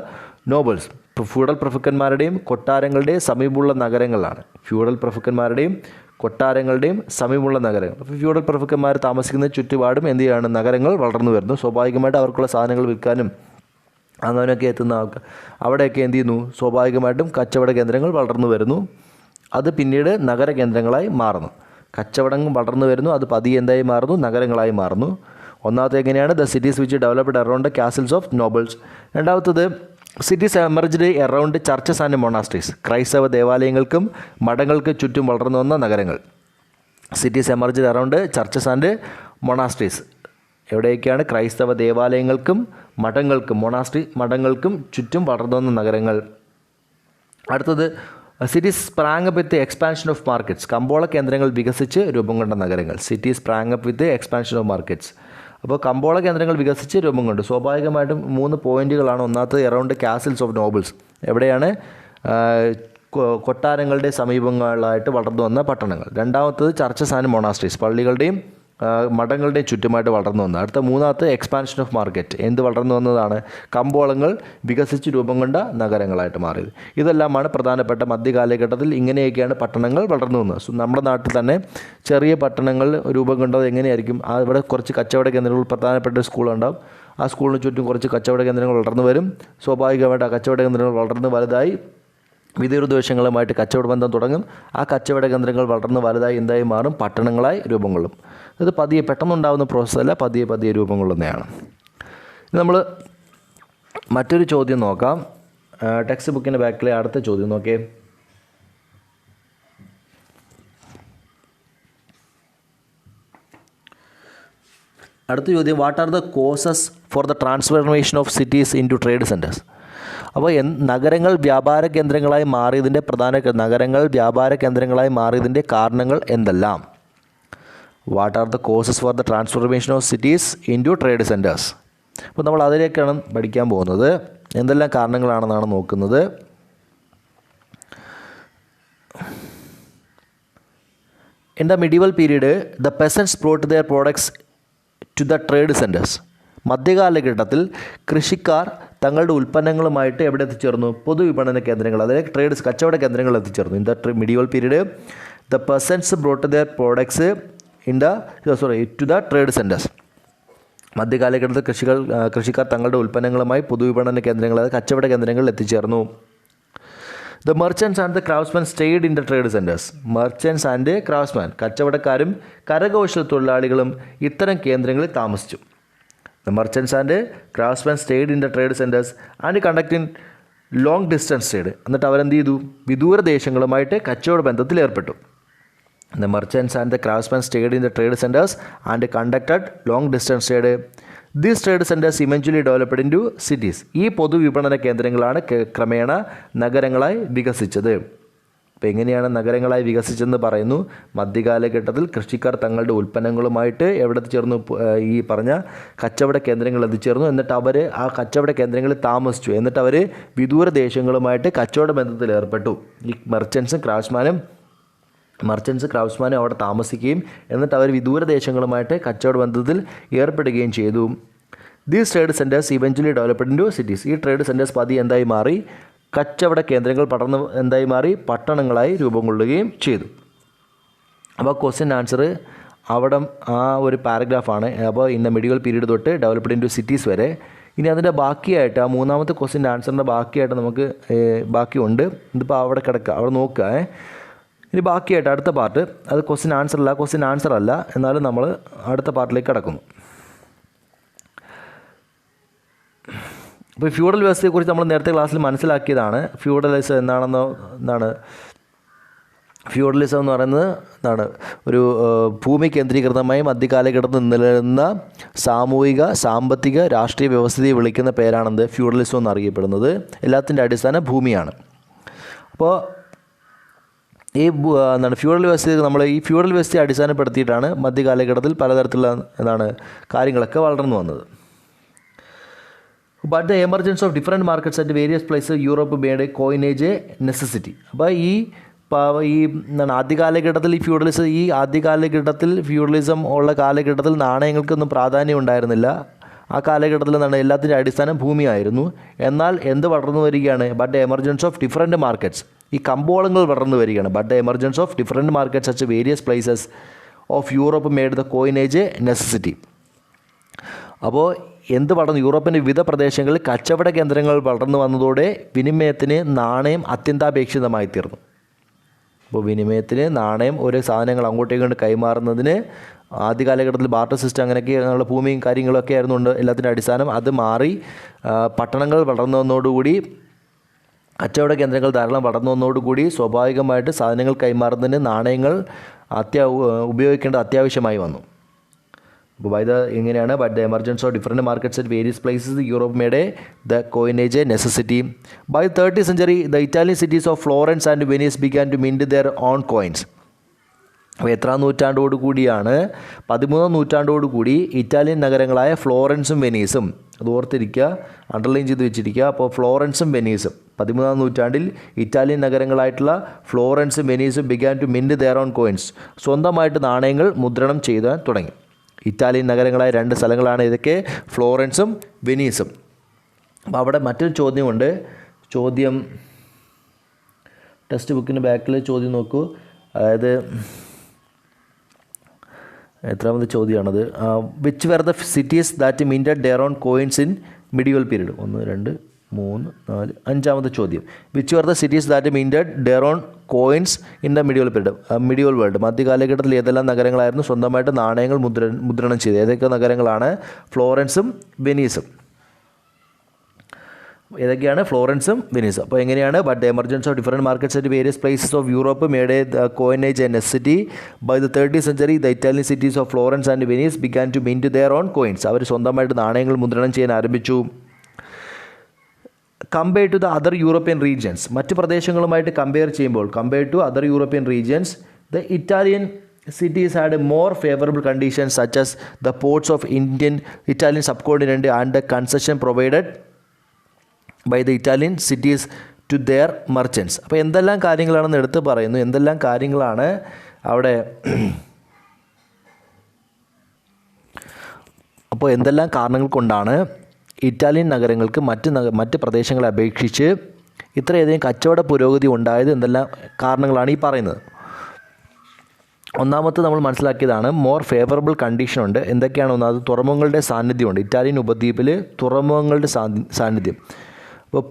nobles, feudal പ്രഭുക്കന്മാരുടെയും കൊട്ടാരങ്ങളുടെയും സമീപമുള്ള നഗരങ്ങളാണ്. ഫ്യൂഡൽ പ്രഭുക്കന്മാരുടെയും കൊട്ടാരങ്ങളുടെയും സമീപമുള്ള നഗരങ്ങൾ. അപ്പോൾ ഫ്യൂഡൽ പ്രഭുക്കന്മാർ താമസിക്കുന്ന ചുറ്റുപാടും എന്ത് ചെയ്യാണ്? നഗരങ്ങൾ വളർന്നു വരുന്നു. സ്വാഭാവികമായിട്ട് അവർക്കുള്ള സാധനങ്ങൾ വിൽക്കാനും അങ്ങനെയൊക്കെ എത്തുന്ന അവിടെയൊക്കെ എന്ത് ചെയ്യുന്നു? സ്വാഭാവികമായിട്ടും കച്ചവട കേന്ദ്രങ്ങൾ വളർന്നു വരുന്നു. അത് പിന്നീട് നഗര കേന്ദ്രങ്ങളായി മാറുന്നു. കച്ചവടം വളർന്നു വരുന്നു, അത് പതിയെ എന്തായി മാറുന്നു? നഗരങ്ങളായി മാറുന്നു. ഒന്നാമത്തെ എങ്ങനെയാണ്? The cities which developed around the castles of nobles. രണ്ടാമത്തത് cities emerged around churches and monasteries. ക്രൈസ്തവ ദേവാലയങ്ങൾക്കും മഠങ്ങൾക്ക് ചുറ്റും വളർന്നു വന്ന നഗരങ്ങൾ. Cities emerged around churches and monasteries. എവിടെയൊക്കെയാണ്? ക്രൈസ്തവ ദേവാലയങ്ങൾക്കും മഠങ്ങൾക്കും ചുറ്റും വളർന്നു വന്ന നഗരങ്ങൾ. അടുത്തത് cities sprang up with expansion of markets. കമ്പോള കേന്ദ്രങ്ങൾ വികസിച്ച് രൂപം കൊണ്ട നഗരങ്ങൾ. Cities sprang up with expansion of markets. അപ്പോൾ കമ്പോള കേന്ദ്രങ്ങൾ വികസിച്ച് രൂപം കൊണ്ടു. സ്വാഭാവികമായിട്ടും 3 പോയിന്റുകളാണ്. ഒന്നാമത് എറൗണ്ട് കാസിൽസ് ഓഫ് നോബിൾസ്. എവിടെയാണ്? കൊട്ടാരങ്ങളുടെ സമീപങ്ങളായിട്ട് വളർന്നു വന്ന പട്ടണങ്ങൾ. രണ്ടാമത്തത് ചർച്ചസ് ആൻഡ് മൊണാസ്ട്രീസ്, പള്ളികളുടെയും മഠങ്ങളുടെയും ചുറ്റുമായിട്ട് വളർന്നു വന്നത്. അടുത്ത മൂന്നാമത്തെ എക്സ്പാൻഷൻ ഓഫ് മാർക്കറ്റ്, എന്ത് വളർന്നു വന്നതാണ്? കമ്പോളങ്ങൾ വികസിച്ച് രൂപം കൊണ്ട നഗരങ്ങളായിട്ട് മാറിയത്. ഇതെല്ലാമാണ് പ്രധാനപ്പെട്ട മധ്യകാലഘട്ടത്തിൽ ഇങ്ങനെയൊക്കെയാണ് പട്ടണങ്ങൾ വളർന്നു വന്നത്. നമ്മുടെ നാട്ടിൽ തന്നെ ചെറിയ പട്ടണങ്ങൾ രൂപം കൊണ്ടത് എങ്ങനെയായിരിക്കും? അവിടെ കുറച്ച് കച്ചവട കേന്ദ്രങ്ങൾ, പ്രധാനപ്പെട്ട ഒരു സ്കൂളുണ്ടാവും, ആ സ്കൂളിന് ചുറ്റും കുറച്ച് കച്ചവട കേന്ദ്രങ്ങൾ വളർന്നു വരും. സ്വാഭാവികമായിട്ട് ആ കച്ചവട കേന്ദ്രങ്ങൾ വളർന്ന് വലുതായി വിദേശങ്ങളുമായിട്ട് കച്ചവട ബന്ധം തുടങ്ങും. ആ കച്ചവട കേന്ദ്രങ്ങൾ വളർന്ന് വലുതായി എന്തായി മാറും? പട്ടണങ്ങളായി രൂപം കൊള്ളും. ഇത് പതിയെ പെട്ടെന്നുണ്ടാകുന്ന പ്രോസസ്സല്ല, പതിയെ പതിയെ രൂപം കൊള്ളുന്നതാണ്. നമ്മൾ മറ്റൊരു ചോദ്യം നോക്കാം. ടെക്സ്റ്റ് ബുക്കിൻ്റെ ബാക്കിലെ അടുത്ത ചോദ്യം നോക്കിയേ. അടുത്ത ചോദ്യം, what are the causes for the transformation of cities into trade centres? അപ്പോൾ നഗരങ്ങൾ വ്യാപാര കേന്ദ്രങ്ങളായി മാറിയതിൻ്റെ കാരണങ്ങൾ എന്തെല്ലാം? What are the causes for the transformation of cities into trade centres? അപ്പോൾ നമ്മൾ അതിലേക്കാണ് പഠിക്കാൻ പോകുന്നത്. എന്തെല്ലാം കാരണങ്ങളാണെന്നാണ് നോക്കുന്നത്. In the medieval period, the peasants brought their products to the trade centers. മധ്യകാലഘട്ടത്തിൽ കൃഷിക്കാർ തങ്ങളുടെ ഉൽപ്പന്നങ്ങളുമായിട്ട് എവിടെ എത്തിച്ചേർന്നു? പൊതുവിപണന കേന്ദ്രങ്ങൾ, അതായത് കച്ചവട കേന്ദ്രങ്ങളിൽ എത്തിച്ചേർന്നു. In the medieval period, the peasants brought their products to the trade centers. മധ്യകാലഘട്ടത്തിൽ കൃഷിക്കാർ തങ്ങളുടെ ഉൽപ്പന്നങ്ങളുമായി പൊതുവിപണന കേന്ദ്രങ്ങൾ, അതായത് കച്ചവട കേന്ദ്രങ്ങളിൽ എത്തിച്ചേർന്നു. The merchants and the craftsmen stayed in the trade centers. Merchants and craftsmen, കച്ചവടക്കാരും കരകൗശല തൊഴിലാളികളും ഇത്തരം കേന്ദ്രങ്ങളിൽ താമസിച്ചു. The merchants and craftsmen stayed in the trade centers and conducting long distance trade. എന്നിട്ട് അവരെന്ത് ചെയ്തു? വിദൂര ദേശങ്ങളുമായിട്ട് കച്ചവട ബന്ധത്തിൽ ഏർപ്പെട്ടു. The merchants and the craftsmen stayed in the trade centers and conducted long distance trade. These trade centers eventually developed into cities. ഈ പൊതുവിപണന കേന്ദ്രങ്ങളാണ് ക്രമേണ നഗരങ്ങളായി വികസിച്ചത്. അപ്പോൾ എങ്ങനെയാണ് നഗരങ്ങളായി വികസിച്ചതെന്ന് പറയുന്നു. മധ്യകാലഘട്ടത്തിൽ കൃഷിക്കാർ തങ്ങളുടെ ഉൽപ്പന്നങ്ങളുമായിട്ട് എവിടെ എത്തിച്ചേർന്നു? ഈ പറഞ്ഞ കച്ചവട കേന്ദ്രങ്ങളിൽ എത്തിച്ചേർന്നു. എന്നിട്ട് അവർ ആ കച്ചവട കേന്ദ്രങ്ങളിൽ താമസിച്ചു. എന്നിട്ട് അവർ വിദൂര ദേശങ്ങളുമായിട്ട് കച്ചവട ബന്ധത്തിൽ ഏർപ്പെട്ടു. ഈ മെർച്ചൻസും ക്രാഫ്റ്റ്സ്മാനും അവിടെ താമസിക്കുകയും എന്നിട്ട് അവർ വിദൂര ദേശങ്ങളുമായിട്ട് കച്ചവട ബന്ധത്തിൽ ഏർപ്പെടുകയും ചെയ്തു. These trade centres eventually developed into cities. ഈ ട്രേഡ് സെൻറ്റേഴ്സ് പതി എന്തായി മാറി? കച്ചവട കേന്ദ്രങ്ങൾ പടർന്ന് എന്തായി മാറി? പട്ടണങ്ങളായി രൂപം കൊള്ളുകയും ചെയ്തു. അപ്പോൾ ക്വസ്റ്റ്യൻ ആൻസർ അവിടെ ആ ഒരു പാരഗ്രാഫാണ്. അപ്പോൾ ഇൻ ദ മെഡിവൽ പീരീഡ് തൊട്ട് ഡെവലപ്ഡ് ഇൻ ടു സിറ്റീസ് വരെ. ഇനി അതിൻ്റെ ബാക്കിയായിട്ട് ആ മൂന്നാമത്തെ ക്വസ്റ്റ്യൻ ആൻസറിൻ്റെ ബാക്കിയായിട്ട് നമുക്ക് ബാക്കിയുണ്ട്. ഇതിപ്പോൾ അവിടെ കിടക്കുക, അവിടെ നോക്കുക. ഇനി ബാക്കിയായിട്ട് അടുത്ത പാർട്ട്, അത് ക്വസ്റ്റ്യൻ ആൻസർ അല്ല, എന്നാലും നമ്മൾ അടുത്ത പാർട്ടിലേക്ക് കിടക്കുന്നു. അപ്പോൾ ഫ്യൂഡൽ വ്യവസ്ഥയെക്കുറിച്ച് നമ്മൾ നേരത്തെ ക്ലാസ്സിൽ മനസ്സിലാക്കിയതാണ്. ഫ്യൂഡലിസം എന്താണ്? ഫ്യൂഡലിസം എന്ന് പറയുന്നത് എന്താണ്? ഒരു ഭൂമി കേന്ദ്രീകൃതമായി മധ്യകാലഘട്ടത്തിൽ നിലനിന്ന സാമൂഹിക, സാമ്പത്തിക, രാഷ്ട്രീയ വ്യവസ്ഥയെ വിളിക്കുന്ന പേരാണെന്ത്? ഫ്യൂഡലിസം എന്നറിയപ്പെടുന്നത്. എല്ലാത്തിൻ്റെ അടിസ്ഥാനം ഭൂമിയാണ്. അപ്പോൾ ഈ ഫ്യൂഡൽ വ്യവസ്ഥ, നമ്മൾ ഈ ഫ്യൂഡൽ വ്യവസ്ഥയെ അടിസ്ഥാനപ്പെടുത്തിയിട്ടാണ് മധ്യകാലഘട്ടത്തിൽ പലതരത്തിലുള്ള കാര്യങ്ങളൊക്കെ വളർന്നു വന്നത്. But the emergence of different markets at various places Europe made coinage a necessity. അപ്പോൾ ഈ ആദ്യകാലഘട്ടത്തിൽ ഫ്യൂഡലിസം ഉള്ള കാലഘട്ടത്തിൽ നാണയങ്ങൾക്കൊന്നും പ്രാധാന്യം ഉണ്ടായിരുന്നില്ല. ആ കാലഘട്ടത്തിൽ എല്ലാത്തിൻ്റെ അടിസ്ഥാനം ഭൂമിയായിരുന്നു. എന്നാൽ എന്ത് വളർന്നു വരികയാണ്? But the emergence of different markets, ഈ കമ്പോളങ്ങൾ വളർന്നു വരികയാണ്. But the emergence of different markets at various places of Europe made the coinage necessity. അപ്പോൾ എന്ത് വളർന്നു? യൂറോപ്പിൻ്റെ വിവിധ പ്രദേശങ്ങളിൽ കച്ചവട കേന്ദ്രങ്ങൾ വളർന്നു വന്നതോടെ വിനിമയത്തിന് നാണയം അത്യന്താപേക്ഷിതമായി തീർന്നു. അപ്പോൾ വിനിമയത്തിന് നാണയം, ഓരോ സാധനങ്ങൾ അങ്ങോട്ടേക്ക് കൈമാറുന്നതിന് ആദ്യകാലഘട്ടത്തിൽ ബാർട്ടർ സിസ്റ്റം അങ്ങനെയൊക്കെയുള്ള ഭൂമിയും കാര്യങ്ങളൊക്കെ ആയിരുന്നുണ്ട് എല്ലാത്തിൻ്റെ അടിസ്ഥാനം. അത് മാറി പട്ടണങ്ങൾ വളർന്നു വന്നതോടുകൂടി, കച്ചവട കേന്ദ്രങ്ങൾ ധാരാളം വളർന്നു വന്നതോടുകൂടി സ്വാഭാവികമായിട്ട് സാധനങ്ങൾ കൈമാറുന്നതിന് നാണയങ്ങൾ ഉപയോഗിക്കേണ്ടത് അത്യാവശ്യമായി വന്നു. അപ്പോൾ എങ്ങനെയാണ്? But the emergence of different markets at various places Europe made the coinage a necessity. By 30th century, the Italian cities of Florence and Venice began to mint their own coins. അപ്പോൾ എത്രാം നൂറ്റാണ്ടോടു കൂടിയാണ്? 13ാം നൂറ്റാണ്ടോടുകൂടി Italian നഗരങ്ങളായ ഫ്ലോറൻസും വെനീസും, അത് ഓർത്തിരിക്കുക, underline ചെയ്ത് വെച്ചിരിക്കുക. അപ്പോൾ ഫ്ലോറൻസും വെനീസും 13ാം നൂറ്റാണ്ടിൽ ഇറ്റാലിയൻ നഗരങ്ങളായിട്ടുള്ള ഫ്ലോറൻസും വെനീസും began to mint their own coins, സ്വന്തമായിട്ട് നാണയങ്ങൾ മുദ്രണം ചെയ്യാൻ തുടങ്ങി. ഇറ്റാലിയൻ നഗരങ്ങളായ 2 സ്ഥലങ്ങളാണ് ഇതൊക്കെ, ഫ്ലോറൻസും വെനീസും. അപ്പോൾ അവിടെ മറ്റൊരു ചോദ്യമുണ്ട്. ചോദ്യം ടെക്സ്റ്റ് ബുക്കിൻ്റെ ബാക്കിൽ ചോദ്യം നോക്കൂ. അതായത് എത്രാമത്തെ ചോദ്യമാണത്? Which were the cities that minted their own coins in medieval period? 1 2 3 4 5ാമത്തെ ചോദ്യം. Which were the cities that minted their own coins in the medieval period? Medieval world, മധ്യകാലഘട്ടത്തിൽ ഏതെല്ലാം നഗരങ്ങളായിരുന്നു സ്വന്തമായിട്ട് നാണയങ്ങൾ മുദ്രണം ചെയ്തത്? ഏതൊക്കെ നഗരങ്ങളാണ്? ഫ്ലോറൻസും വെനീസും. ഏതൊക്കെയാണ്? ഫ്ലോറൻസും വെനീസും. അപ്പോൾ എങ്ങനെയാണ്? But the emergence of different markets at various places of Europe made a coinage a necessity. By the 30th century the Italian cities of Florence and Venice began to mint their own coins. അവർ സ്വന്തമായിട്ട് നാണയങ്ങൾ മുദ്രണം ചെയ്യാൻ ആരംഭിച്ചു. Compare to the other European regions, മറ്റ് പ്രദേശങ്ങളുമായിട്ട് compare ചെയ്യുമ്പോൾ, compare to other European regions, the Italian cities had more favorable conditions such as the ports of Italian subcontinent and the concession provided by the Italian cities to their merchants. അപ്പോൾ എന്തെല്ലാം കാര്യങ്ങളാണെന്ന് എടുത്ത് പറയുന്നു, എന്തെല്ലാം കാര്യങ്ങളാണ് അവിടെ, അപ്പോൾ എന്തെല്ലാം കാരണങ്ങൾ കൊണ്ടാണ് ഇറ്റാലിയൻ നഗരങ്ങൾക്ക് മറ്റ് പ്രദേശങ്ങളെ അപേക്ഷിച്ച് ഇത്രയധികം കച്ചവട പുരോഗതി ഉണ്ടായത്? എന്തെല്ലാം കാരണങ്ങളാണ് ഈ പറയുന്നത്? ഒന്നാമത്തെ നമ്മൾ മനസ്സിലാക്കിയതാണ് മോർ ഫേവറബിൾ കണ്ടീഷനുണ്ട്. എന്തൊക്കെയാണ്? ഒന്നാമത് തുറമുഖങ്ങളുടെ സാന്നിധ്യമുണ്ട്. ഇറ്റാലിയൻ ഉപദ്വീപിൽ തുറമുഖങ്ങളുടെ സാന്നിധ്യം. അപ്പോൾ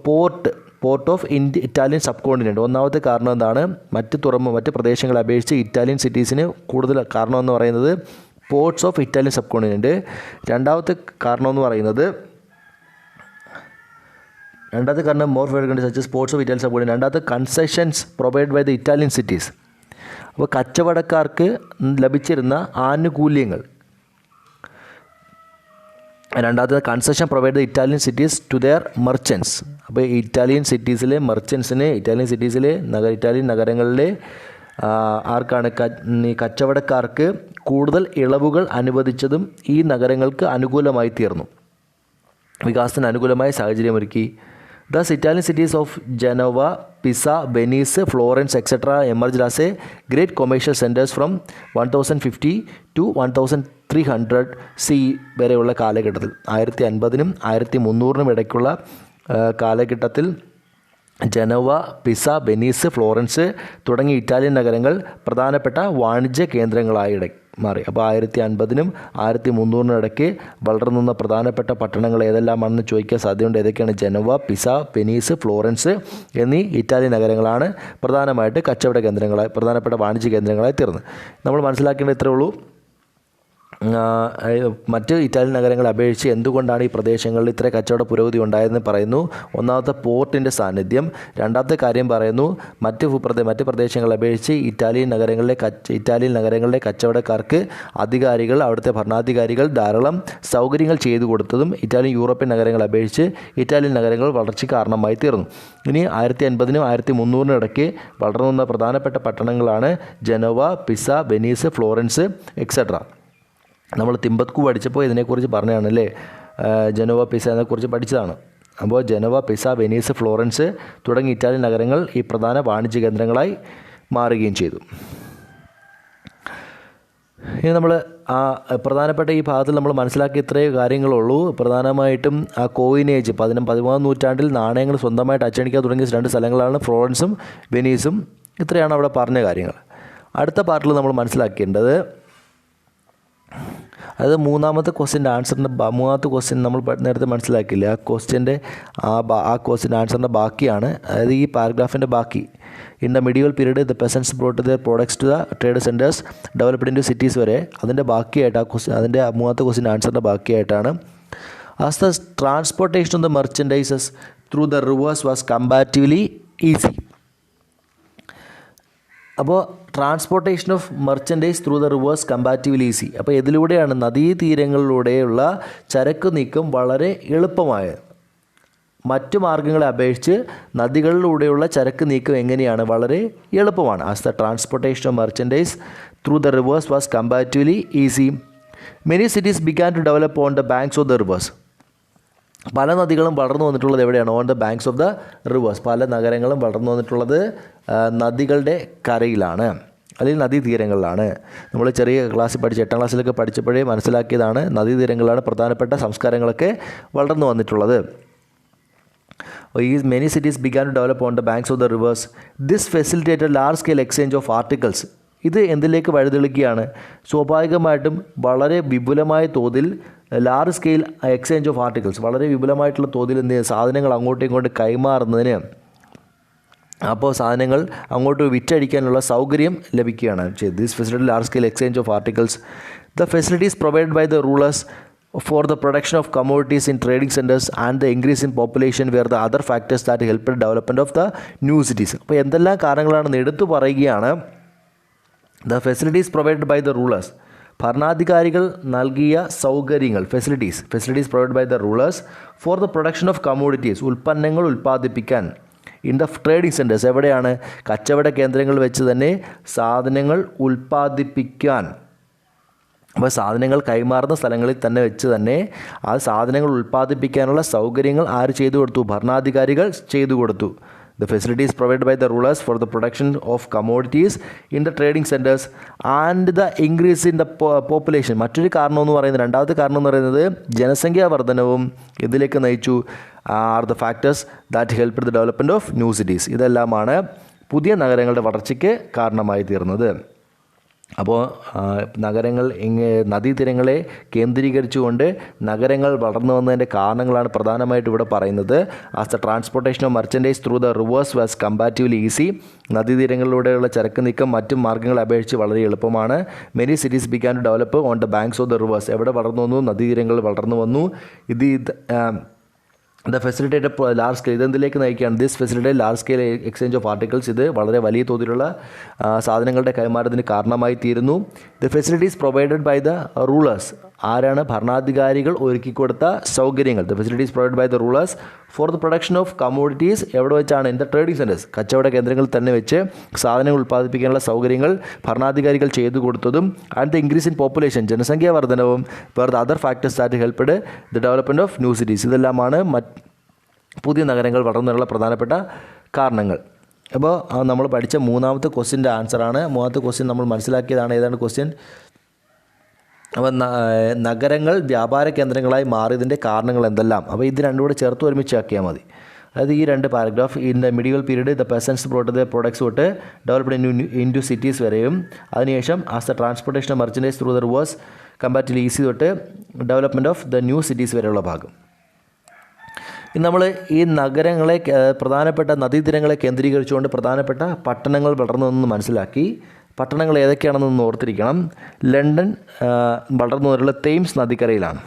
port of Italian sub continent, ഒന്നാമത്തെ കാരണം എന്താണ്? മറ്റ് പ്രദേശങ്ങളെ അപേക്ഷിച്ച് ഇറ്റാലിയൻ സിറ്റീസിന് കൂടുതൽ കാരണം എന്ന് പറയുന്നത് ports of Italian subcontinent. രണ്ടാമത്തെ കാരണം more favourable condition such ports of Italian subcontinent. രണ്ടാമത്തെ concessions provide by the Italian cities. അപ്പോൾ കച്ചവടക്കാർക്ക് ലഭിച്ചിരുന്ന ആനുകൂല്യങ്ങൾ. രണ്ടാമത്തെ concession provide the Italian cities to their merchants. അപ്പോൾ ഇറ്റാലിയൻ സിറ്റീസിലെ മെർച്ചൻസിന്, ഇറ്റാലിയൻ നഗരങ്ങളിലെ ആർക്കാണ്? കച്ചവടക്കാർക്ക് കൂടുതൽ ഇളവുകൾ അനുവദിച്ചതും ഈ നഗരങ്ങൾക്ക് അനുകൂലമായി തീർന്നു, വികാസത്തിന് അനുകൂലമായ സാഹചര്യമൊരുക്കി. Thus, Italian cities of Genoa, Pisa, Venice, Florence, etc. emerged as a great commercial centers from 1050 to 1300 CE വരെയുള്ള കാലഘട്ടത്തിൽ, 1050നും 1300നും ഇടയ്ക്കുള്ള കാലഘട്ടത്തിൽ ജനോവ, പിസ, വെനീസ്, ഫ്ലോറൻസ് തുടങ്ങിയ ഇറ്റാലിയൻ നഗരങ്ങൾ പ്രധാനപ്പെട്ട വാണിജ്യ കേന്ദ്രങ്ങളായി മാറി. അപ്പോൾ 1050നും 1300നും ഇടയ്ക്ക് വളർന്നുന്ന പ്രധാനപ്പെട്ട പട്ടണങ്ങൾ ഏതെല്ലാമാണെന്ന് ചോദിക്കാൻ സാധ്യതയുണ്ട്. ഏതൊക്കെയാണ്? ജനോവ, പിസ, വെനീസ്, ഫ്ലോറൻസ് എന്നീ ഇറ്റാലിയൻ നഗരങ്ങളാണ് പ്രധാനമായിട്ട് കച്ചവട കേന്ദ്രങ്ങളായി, പ്രധാനപ്പെട്ട വാണിജ്യ കേന്ദ്രങ്ങളായി തീർന്നത്. നമ്മൾ മനസ്സിലാക്കേണ്ടത് ഇത്രയേ ഉള്ളൂ. മറ്റ് ഇറ്റാലിയൻ നഗരങ്ങളെ അപേക്ഷിച്ച് എന്തുകൊണ്ടാണ് ഈ പ്രദേശങ്ങളിൽ ഇത്ര കച്ചവട പുരോഗതി ഉണ്ടായതെന്ന് പറയുന്നു. ഒന്നാമത്തെ പോർട്ടിൻ്റെ സാന്നിധ്യം. രണ്ടാമത്തെ കാര്യം പറയുന്നു, മറ്റ് പ്രദേശങ്ങളെ അപേക്ഷിച്ച് ഇറ്റാലിയൻ നഗരങ്ങളിലെ കച്ചവടക്കാർക്ക് അവിടുത്തെ ഭരണാധികാരികൾ ധാരാളം സൗകര്യങ്ങൾ ചെയ്തു കൊടുത്തതും യൂറോപ്യൻ നഗരങ്ങളെ അപേക്ഷിച്ച് ഇറ്റാലിയൻ നഗരങ്ങൾ വളർച്ചയ്ക്ക് കാരണമായി തീർന്നു. ഇനി 1050നും 1300നും ഇടയ്ക്ക് വളർന്നുവന്ന പ്രധാനപ്പെട്ട പട്ടണങ്ങളാണ് Genoa, Pisa, Venice, Florence et cetera. നമ്മൾ തിമ്പത്കു പഠിച്ചപ്പോൾ ഇതിനെക്കുറിച്ച് പറഞ്ഞതാണല്ലേ, ജനോവ, പിസ എന്നെക്കുറിച്ച് പഠിച്ചതാണ്. അപ്പോൾ ജനോവ, പിസ, വെനീസ്, ഫ്ലോറൻസ് തുടങ്ങിയ ഇറ്റാലിയൻ നഗരങ്ങൾ ഈ പ്രധാന വാണിജ്യ കേന്ദ്രങ്ങളായി മാറുകയും ചെയ്തു. ഇനി നമ്മൾ പ്രധാനപ്പെട്ട ഈ ഭാഗത്തിൽ നമ്മൾ മനസ്സിലാക്കിയ ഇത്രയേ കാര്യങ്ങളുള്ളൂ. പ്രധാനമായിട്ടും ആ കോയിനേജ് 13ാം നൂറ്റാണ്ടിൽ നാണയങ്ങൾ സ്വന്തമായിട്ട് അച്ചടിക്കാൻ തുടങ്ങിയ 2 സ്ഥലങ്ങളാണ് ഫ്ലോറൻസും വെനീസും. ഇത്രയാണ് അവിടെ പറഞ്ഞ കാര്യങ്ങൾ. അടുത്ത പാർട്ടിൽ നമ്മൾ മനസ്സിലാക്കേണ്ടത്, അതായത് മൂന്നാമത്തെ ക്വസ്റ്റ്യൻ നമ്മൾ നേരത്തെ മനസ്സിലാക്കിയില്ല, ആ ക്വസ്റ്റ്യൻ്റെ ആൻസറിൻ്റെ ബാക്കിയാണ്. അതായത് ഈ പാരഗ്രാഫിൻ്റെ ബാക്കി. In the medieval period the peasants brought their products to the trade centres developed into cities വരെ, അതിൻ്റെ ബാക്കിയായിട്ട് അതിൻ്റെ മൂന്നാമത്തെ ക്വസ്റ്റ്യൻ ആൻസറിൻ്റെ ബാക്കിയായിട്ടാണ്. As the transportation of the merchandises through the rivers was comparatively easy. അപ്പോൾ transportation of merchandise through the rivers comparatively easy. അപ്പോൾ ഇതിലൂടെയാണ് നദീതീരങ്ങളിലൂടെയുള്ള ചരക്ക് നീക്കം വളരെ എളുപ്പമായത്. മറ്റു മാർഗ്ഗങ്ങളെ അപേക്ഷിച്ച് നദികളിലൂടെയുള്ള ചരക്ക് നീക്കം എങ്ങനെയാണ്? വളരെ എളുപ്പമാണ്. As the transportation of merchandise through the rivers was comparatively easy. Many cities began to develop on the banks of the rivers. പല നദികളും വളർന്നു വന്നിട്ടുള്ളത് എവിടെയാണ്? On the banks of the rivers. പല നഗരങ്ങളും വളർന്നു വന്നിട്ടുള്ളത് നദികളുടെ കരയിലാണ്, അല്ലെങ്കിൽ നദീതീരങ്ങളിലാണ്. നമ്മൾ ചെറിയ ക്ലാസ്സിൽ 8ാം ക്ലാസ്സിലൊക്കെ പഠിച്ചപ്പോഴേ മനസ്സിലാക്കിയതാണ്, നദീതീരങ്ങളിലാണ് പ്രധാനപ്പെട്ട സംസ്കാരങ്ങളൊക്കെ വളർന്നു വന്നിട്ടുള്ളത്. Many cities began to develop on the banks of the rivers. This facilitated large scale exchange of articles. ഇത് എന്തിലേക്ക് വഴിതെളിക്കുകയാണ്? സ്വാഭാവികമായിട്ടും വളരെ വിപുലമായ തോതിൽ large scale exchange of articles, വളരെ വിപുലമായിട്ടുള്ള തോതിൽ സാധനങ്ങൾ അങ്ങോട്ടും ഇങ്ങോട്ടും കൈമാറുന്നതിന്, അപ്പോൾ സാധനങ്ങൾ അങ്ങോട്ട് വിറ്റഴിക്കാനുള്ള സൗകര്യം ലഭിക്കുകയാണ് ചെയ്തത്. This facility large scale exchange of articles. The facilities provide by the rulers for the production of commodities in trading centers and the increase in population were the other factors that helped the development of the new cities. അപ്പോൾ എന്തെല്ലാം കാരണങ്ങളാണെന്ന് എടുത്തു പറയുകയാണ്. The facilities provided by the rulers, ഭരണാധികാരികൾ നൽകിയ സൗകര്യങ്ങൾ, facilities provide by the rulers for the production of commodities, ഉൽപ്പന്നങ്ങൾ ഉൽപ്പാദിപ്പിക്കാൻ. ഇൻ ദ ട്രേഡിംഗ് സെൻറ്റേഴ്സ്, എവിടെയാണ്? കച്ചവട കേന്ദ്രങ്ങൾ വെച്ച് തന്നെ സാധനങ്ങൾ ഉൽപ്പാദിപ്പിക്കാൻ. അപ്പോൾ സാധനങ്ങൾ കൈമാറുന്ന സ്ഥലങ്ങളിൽ തന്നെ വെച്ച് തന്നെ ആ സാധനങ്ങൾ ഉൽപ്പാദിപ്പിക്കാനുള്ള സൗകര്യങ്ങൾ ആര് ചെയ്തു കൊടുത്തു? ഭരണാധികാരികൾ ചെയ്തു കൊടുത്തു. The facilities provided by the rulers for the production of commodities in the trading centers and the increase in the population. മറ്റൊരു കാരണം എന്ന് പറയുന്നത്, രണ്ടാമത്തെ കാരണം എന്ന് പറയുന്നത് ജനസംഖ്യാ വർധനവും ഇതിലേക്ക് നയിച്ചു. Are the factors that help the development of new cities. ഇതെല്ലാമാണ് പുതിയ നഗരങ്ങളുടെ വളർച്ചയ്ക്ക് കാരണമായി തീർന്നത്. അപ്പോൾ നഗരങ്ങൾ നദീതീരങ്ങളെ കേന്ദ്രീകരിച്ചുകൊണ്ട് നഗരങ്ങൾ വളർന്നു വന്നതിൻ്റെ കാരണങ്ങളാണ് പ്രധാനമായിട്ട് ഇവിടെ പറയുന്നത്. As the transportation of merchandise through the rivers was comparatively easy. നദീതീരങ്ങളിലൂടെയുള്ള ചരക്ക് നീക്കം മറ്റും മാർഗ്ഗങ്ങളെ അപേക്ഷിച്ച് വളരെ എളുപ്പമാണ്. Many cities began to develop on the banks of the rivers. എവിടെ വളർന്നു വന്നു? നദീതീരങ്ങൾ വളർന്നു വന്നു. ദ ഫെസിലിറ്റേറ്റ് ലാർജ് സ്കെയിൽ, ഇതെന്തിലേക്ക് നയിക്കുകയാണ്? This facilitate large scale exchange of articles. ഇത് വളരെ വലിയ തോതിലുള്ള സാധനങ്ങളുടെ കൈമാറ്റത്തിന് കാരണമായി തീരുന്നു. The facilities provided by the rulers, ആരാണ്? ഭരണാധികാരികൾ ഒരുക്കിക്കൊടുത്ത സൗകര്യങ്ങൾ. The facilities provide by the rulers for the production of commodities, എവിടെ വെച്ചാണ്? ഇൻ ദ ട്രേഡിംഗ് സെൻറ്റേഴ്സ്, കച്ചവട കേന്ദ്രങ്ങളിൽ തന്നെ വെച്ച് സാധനങ്ങൾ ഉൽപ്പാദിപ്പിക്കാനുള്ള സൗകര്യങ്ങൾ ഭരണാധികാരികൾ ചെയ്തു കൊടുത്തതും. And the increase in population, ജനസംഖ്യാ വർധനവും were the other factors that helped the development of new cities. ഇതെല്ലാമാണ് പുതിയ നഗരങ്ങൾ വളർന്നതിനുള്ള പ്രധാനപ്പെട്ട കാരണങ്ങൾ. അപ്പോൾ നമ്മൾ പഠിച്ച മൂന്നാമത്തെ ക്വസ്റ്റ്യൻ്റെ ആൻസറാണ്. മൂന്നാമത്തെ ക്വസ്റ്റ്യൻ നമ്മൾ മനസ്സിലാക്കിയതാണ്. ഏതാണ് ക്വസ്റ്റ്യൻ? അപ്പോൾ നഗരങ്ങൾ വ്യാപാര കേന്ദ്രങ്ങളായി മാറിയതിൻ്റെ കാരണങ്ങൾ എന്തെല്ലാം? അപ്പോൾ ഇത് രണ്ടും കൂടെ ചേർത്ത് ഒരുമിച്ചാക്കിയാൽ മതി. അതായത് ഈ രണ്ട് paragraph, in the medieval period the peasants brought the products തൊട്ട് ഡെവലപ്ഡ് ഇൻ ടു സിറ്റീസ് വരെയും, അതിനുശേഷം as the transportation of merchandise through the rivers comparatively easy തൊട്ട് development of the new cities വരെയുള്ള ഭാഗം. ഇന്ന് നമ്മൾ ഈ നഗരങ്ങളെ, പ്രധാനപ്പെട്ട നദീതീരങ്ങളെ കേന്ദ്രീകരിച്ചുകൊണ്ട് പ്രധാനപ്പെട്ട പട്ടണങ്ങൾ വളർന്നു വന്നെന്ന് മനസ്സിലാക്കി. പട്ടണങ്ങൾ ഏതൊക്കെയാണെന്നൊന്ന് ഓർത്തിരിക്കണം. ലണ്ടൻ വളർന്നു വന്നിട്ടുള്ള തെയിംസ് നദിക്കരയിലാണ്.